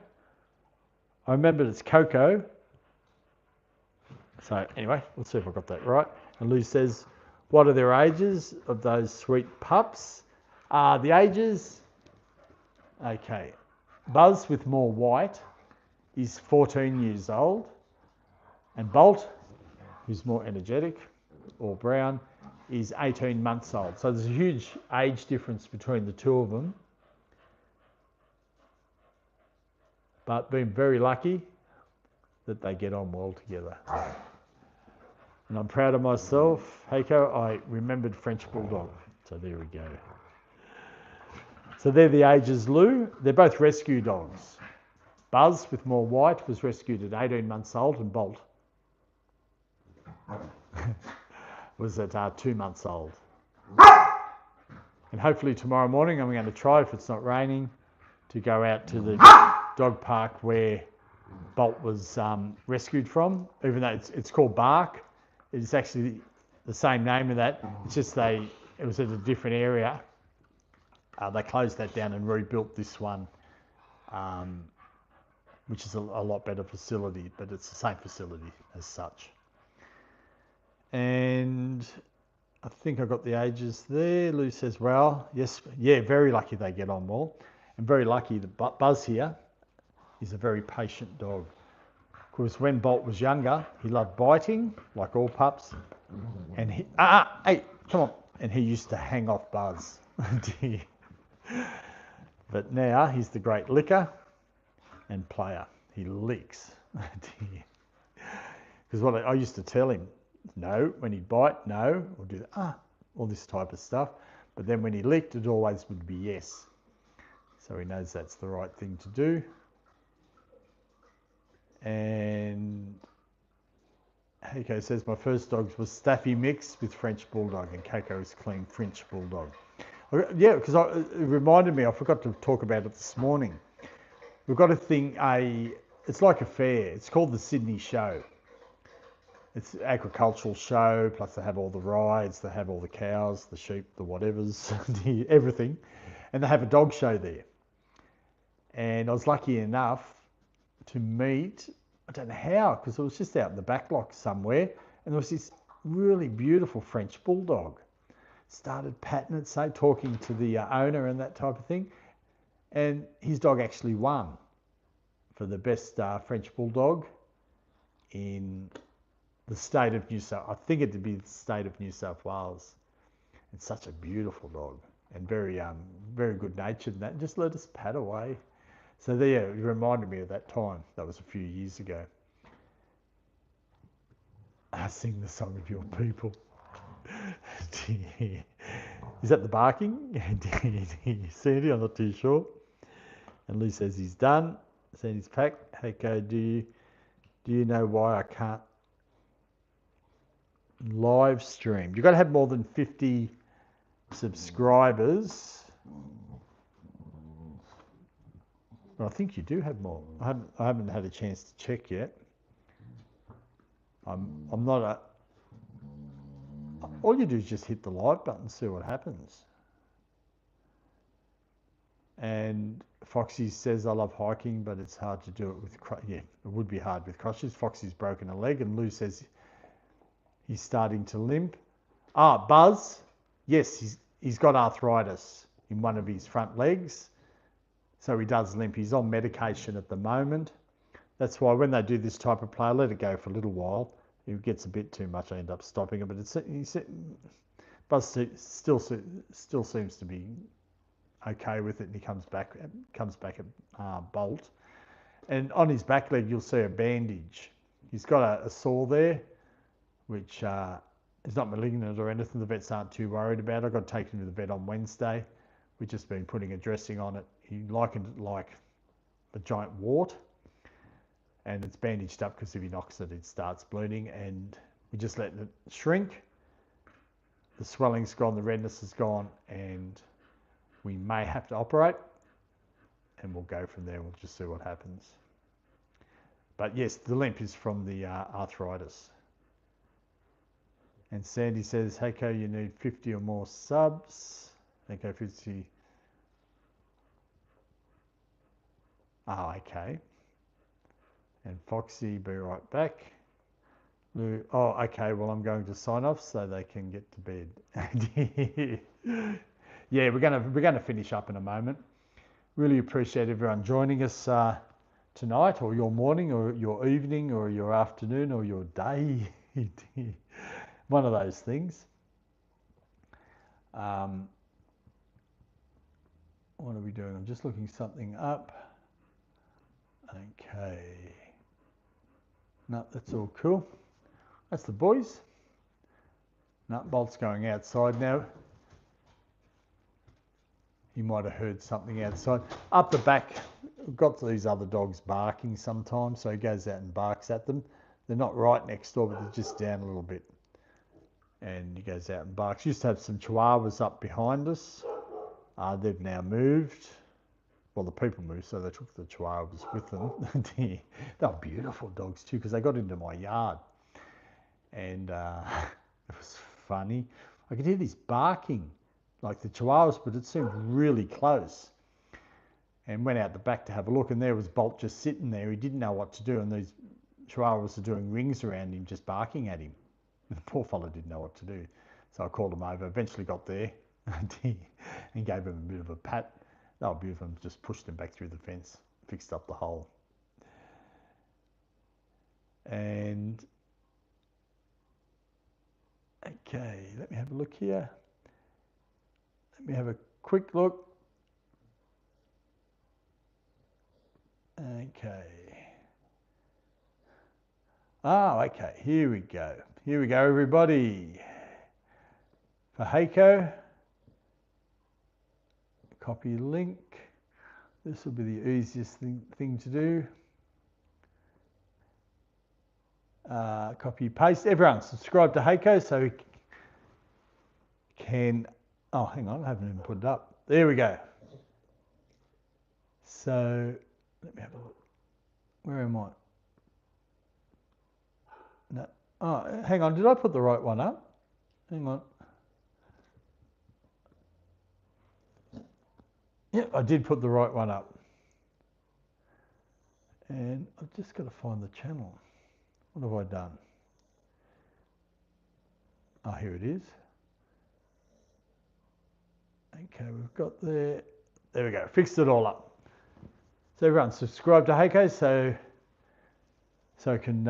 I remember it's Coco. So anyway, let's see if I got that right. And Lou says, what are their ages of those sweet pups? The ages, okay. Buzz with more white is 14 years old. And Bolt, who's more energetic, or brown, is 18 months old. So there's a huge age difference between the two of them. But been very lucky that they get on well together. And I'm proud of myself. Heiko, I remembered French Bulldog. So there we go. So they're the ages, Lou. They're both rescue dogs. Buzz, with more white, was rescued at 18 months old, and Bolt was at 2 months old. And hopefully tomorrow morning I'm going to try, if it's not raining, to go out to the dog park where Bolt was rescued from. Even though it's called Bark, it's actually the same name of that. It's just it was at a different area. They closed that down and rebuilt this one, which is a lot better facility, but it's the same facility as such. And I think I got the ages there. Lou says, well, yes, yeah, very lucky they get on well. And very lucky that Buzz here is a very patient dog. Of course, when Bolt was younger, he loved biting, like all pups. And hey, come on. And he used to hang off Buzz. But now he's the great licker and player. He licks. Because what I used to tell him, no, when he'd bite, no, or do all this type of stuff. But then when he licked, it always would be yes. So he knows that's the right thing to do. And Heiko says, my first dog was Staffy mixed with French Bulldog, and Keiko is clean French Bulldog. Yeah, because it reminded me, I forgot to talk about it this morning. We've got a thing, it's like a fair. It's called the Sydney Show. It's an agricultural show, plus they have all the rides, they have all the cows, the sheep, the whatevers, everything. And they have a dog show there. And I was lucky enough to meet, I don't know how, because it was just out in the back block somewhere, and there was this really beautiful French Bulldog. Started patting it, talking to the owner and that type of thing. And his dog actually won for the best French Bulldog in the state of New South, I think it'd be the state of New South Wales. It's such a beautiful dog and very good natured and that. Just let us pat away. So there, it reminded me of that time. That was a few years ago. I sing the song of your people. Is that the barking? Sandy, I'm not too sure. And Lou says he's done. Sandy's packed. Heiko, do you know why I can't live stream? You've got to have more than 50 subscribers. Well, I think you do have more. I haven't had a chance to check yet. I'm not a... All you do is just hit the like button, see what happens. And Foxy says, I love hiking, but it's hard to do it with... Yeah, it would be hard with crutches. Foxy's broken a leg, and Lou says he's starting to limp. Buzz. Yes, he's got arthritis in one of his front legs. So he does limp. He's on medication at the moment. That's why when they do this type of play, I let it go for a little while. If it gets a bit too much, I end up stopping it. But Buzz still seems to be okay with it, and he comes back at bolt. And on his back leg, you'll see a bandage. He's got a sore there, which is not malignant or anything. The vets aren't too worried about it. I got taken to the vet on Wednesday. We've just been putting a dressing on it. He likened it like a giant wart, and it's bandaged up because if he knocks it, it starts bleeding, and we just let it shrink. The swelling's gone, the redness is gone, and we may have to operate, and we'll go from there. We'll just see what happens. But yes, the limp is from the arthritis. And Sandy says, Heiko, you need 50 or more subs. Heiko 50. Okay. And Foxy, be right back. Lou, okay, well, I'm going to sign off so they can get to bed. Yeah, we're gonna finish up in a moment. Really appreciate everyone joining us tonight, or your morning, or your evening, or your afternoon, or your day. One of those things. What are we doing? I'm just looking something up. Okay. No, that's all cool. That's the boys. No, Bolt's going outside now. You might have heard something outside. Up the back, we've got these other dogs barking sometimes, so he goes out and barks at them. They're not right next door, but they're just down a little bit. And he goes out and barks. Used to have some chihuahuas up behind us. They've now moved. Well, the people moved, so they took the chihuahuas with them. They were beautiful dogs too, because they got into my yard. And it was funny. I could hear this barking, like the chihuahuas, but it seemed really close. And went out the back to have a look, and there was Bolt just sitting there. He didn't know what to do, and these chihuahuas are doing rings around him, just barking at him. And the poor fellow didn't know what to do. So I called him over, eventually got there, and gave him a bit of a pat. They were beautiful, and just pushed him back through the fence, fixed up the hole. And okay, let me have a look here. Let me have a quick look. Okay. Okay, here we go. Here we go, everybody. For Heiko, copy link. This will be the easiest thing to do. Copy paste. Everyone subscribe to Heiko so we can... Oh, hang on, I haven't even put it up. There we go. So, let me have a look. Where am I? No. Oh, hang on, did I put the right one up? Hang on. Yep, I did put the right one up. And I've just got to find the channel. What have I done? Oh, here it is. Okay, we've got there. There we go. Fixed it all up. So everyone subscribe to Heiko so I can,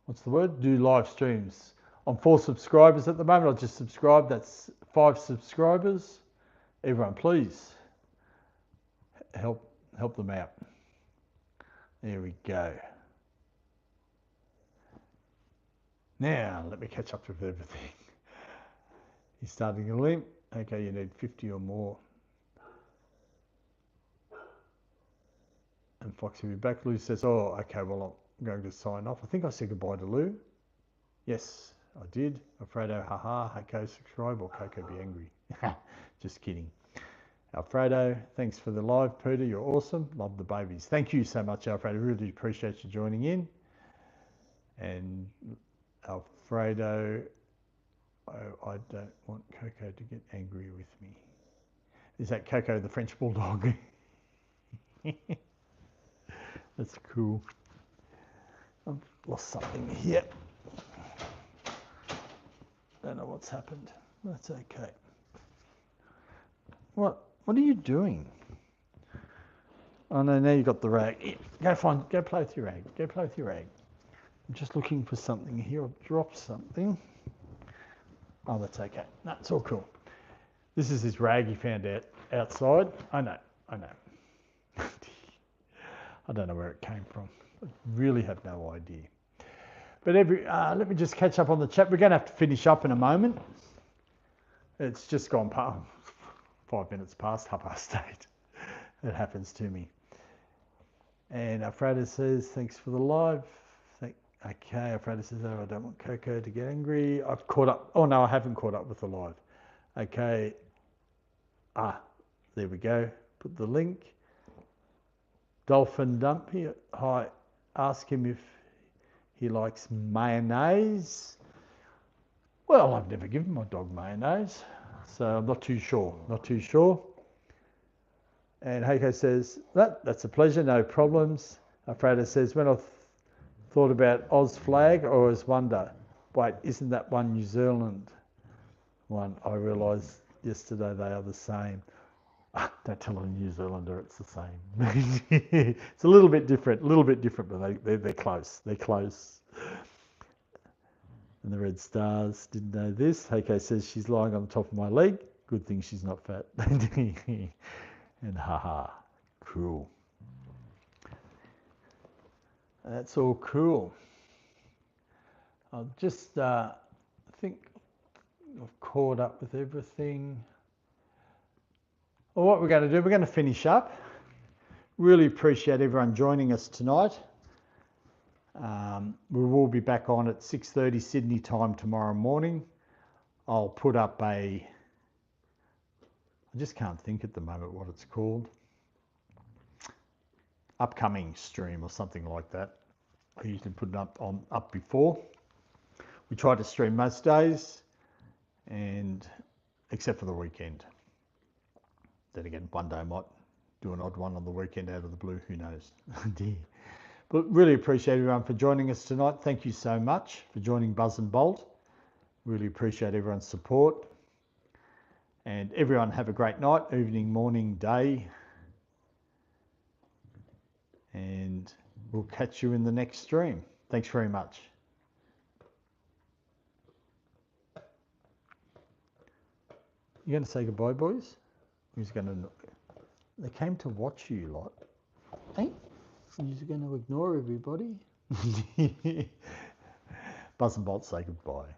what's the word? Do live streams. I'm 4 subscribers at the moment. I'll just subscribe. That's 5 subscribers. Everyone, please help them out. There we go. Now, let me catch up with everything. He's starting to limp. Okay, you need 50 or more. And Foxy will be back. Lou says, oh, okay, well, I'm going to sign off. I think I said goodbye to Lou. Yes, I did. Alfredo, haha, Heiko, subscribe, or Coco be angry. Just kidding. Alfredo, thanks for the live, Peter. You're awesome. Love the babies. Thank you so much, Alfredo. Really appreciate you joining in. And Alfredo, I don't want Coco to get angry with me. Is that Coco the French Bulldog? That's cool. I've lost something here. Don't know what's happened. That's okay. What are you doing? Oh no, now you got the rag. Go play with your rag. Go play with your rag. I'm just looking for something here. I've dropped something. Oh, that's okay. That's all cool. This is his rag he found outside. I know. I don't know where it came from. I really have no idea. But let me just catch up on the chat. We're going to have to finish up in a moment. It's just gone past 5 minutes past 8:30. It happens to me. And Alfredo says, thanks for the live. Okay, Alfredo says, oh, I don't want Coco to get angry. I've caught up. Oh, no, I haven't caught up with the live. Okay. There we go. Put the link. Dolphin Dumpy. Hi. Ask him if he likes mayonnaise. Well, I've never given my dog mayonnaise, so I'm not too sure. And Heiko says, that's a pleasure, no problems. Alfredo says, when I thought about Oz flag, I always wonder, wait, isn't that one New Zealand one? I realised yesterday they are the same. Don't tell a New Zealander it's the same. It's a little bit different, but they're close. They're close. And the red stars didn't know this. Heiko says she's lying on the top of my leg. Good thing she's not fat. And haha, cool. That's all cool. I'll just think I've caught up with everything. Well, what we're going to do, we're going to finish up. Really appreciate everyone joining us tonight. We will be back on at 6:30 Sydney time tomorrow morning. I'll put up I just can't think at the moment what it's called. Upcoming stream or something like that. I usually put it up before. We try to stream most days, and except for the weekend. Then again, one day I might do an odd one on the weekend out of the blue, who knows. But really appreciate everyone for joining us tonight. Thank you so much for joining Buzz and Bolt. Really appreciate everyone's support. And everyone have a great night, evening, morning, day. And we'll catch you in the next stream. Thanks very much. You going to say goodbye, boys? Who's going to... They came to watch you lot. Hey? You're going to ignore everybody? Buzz and Bolt say goodbye.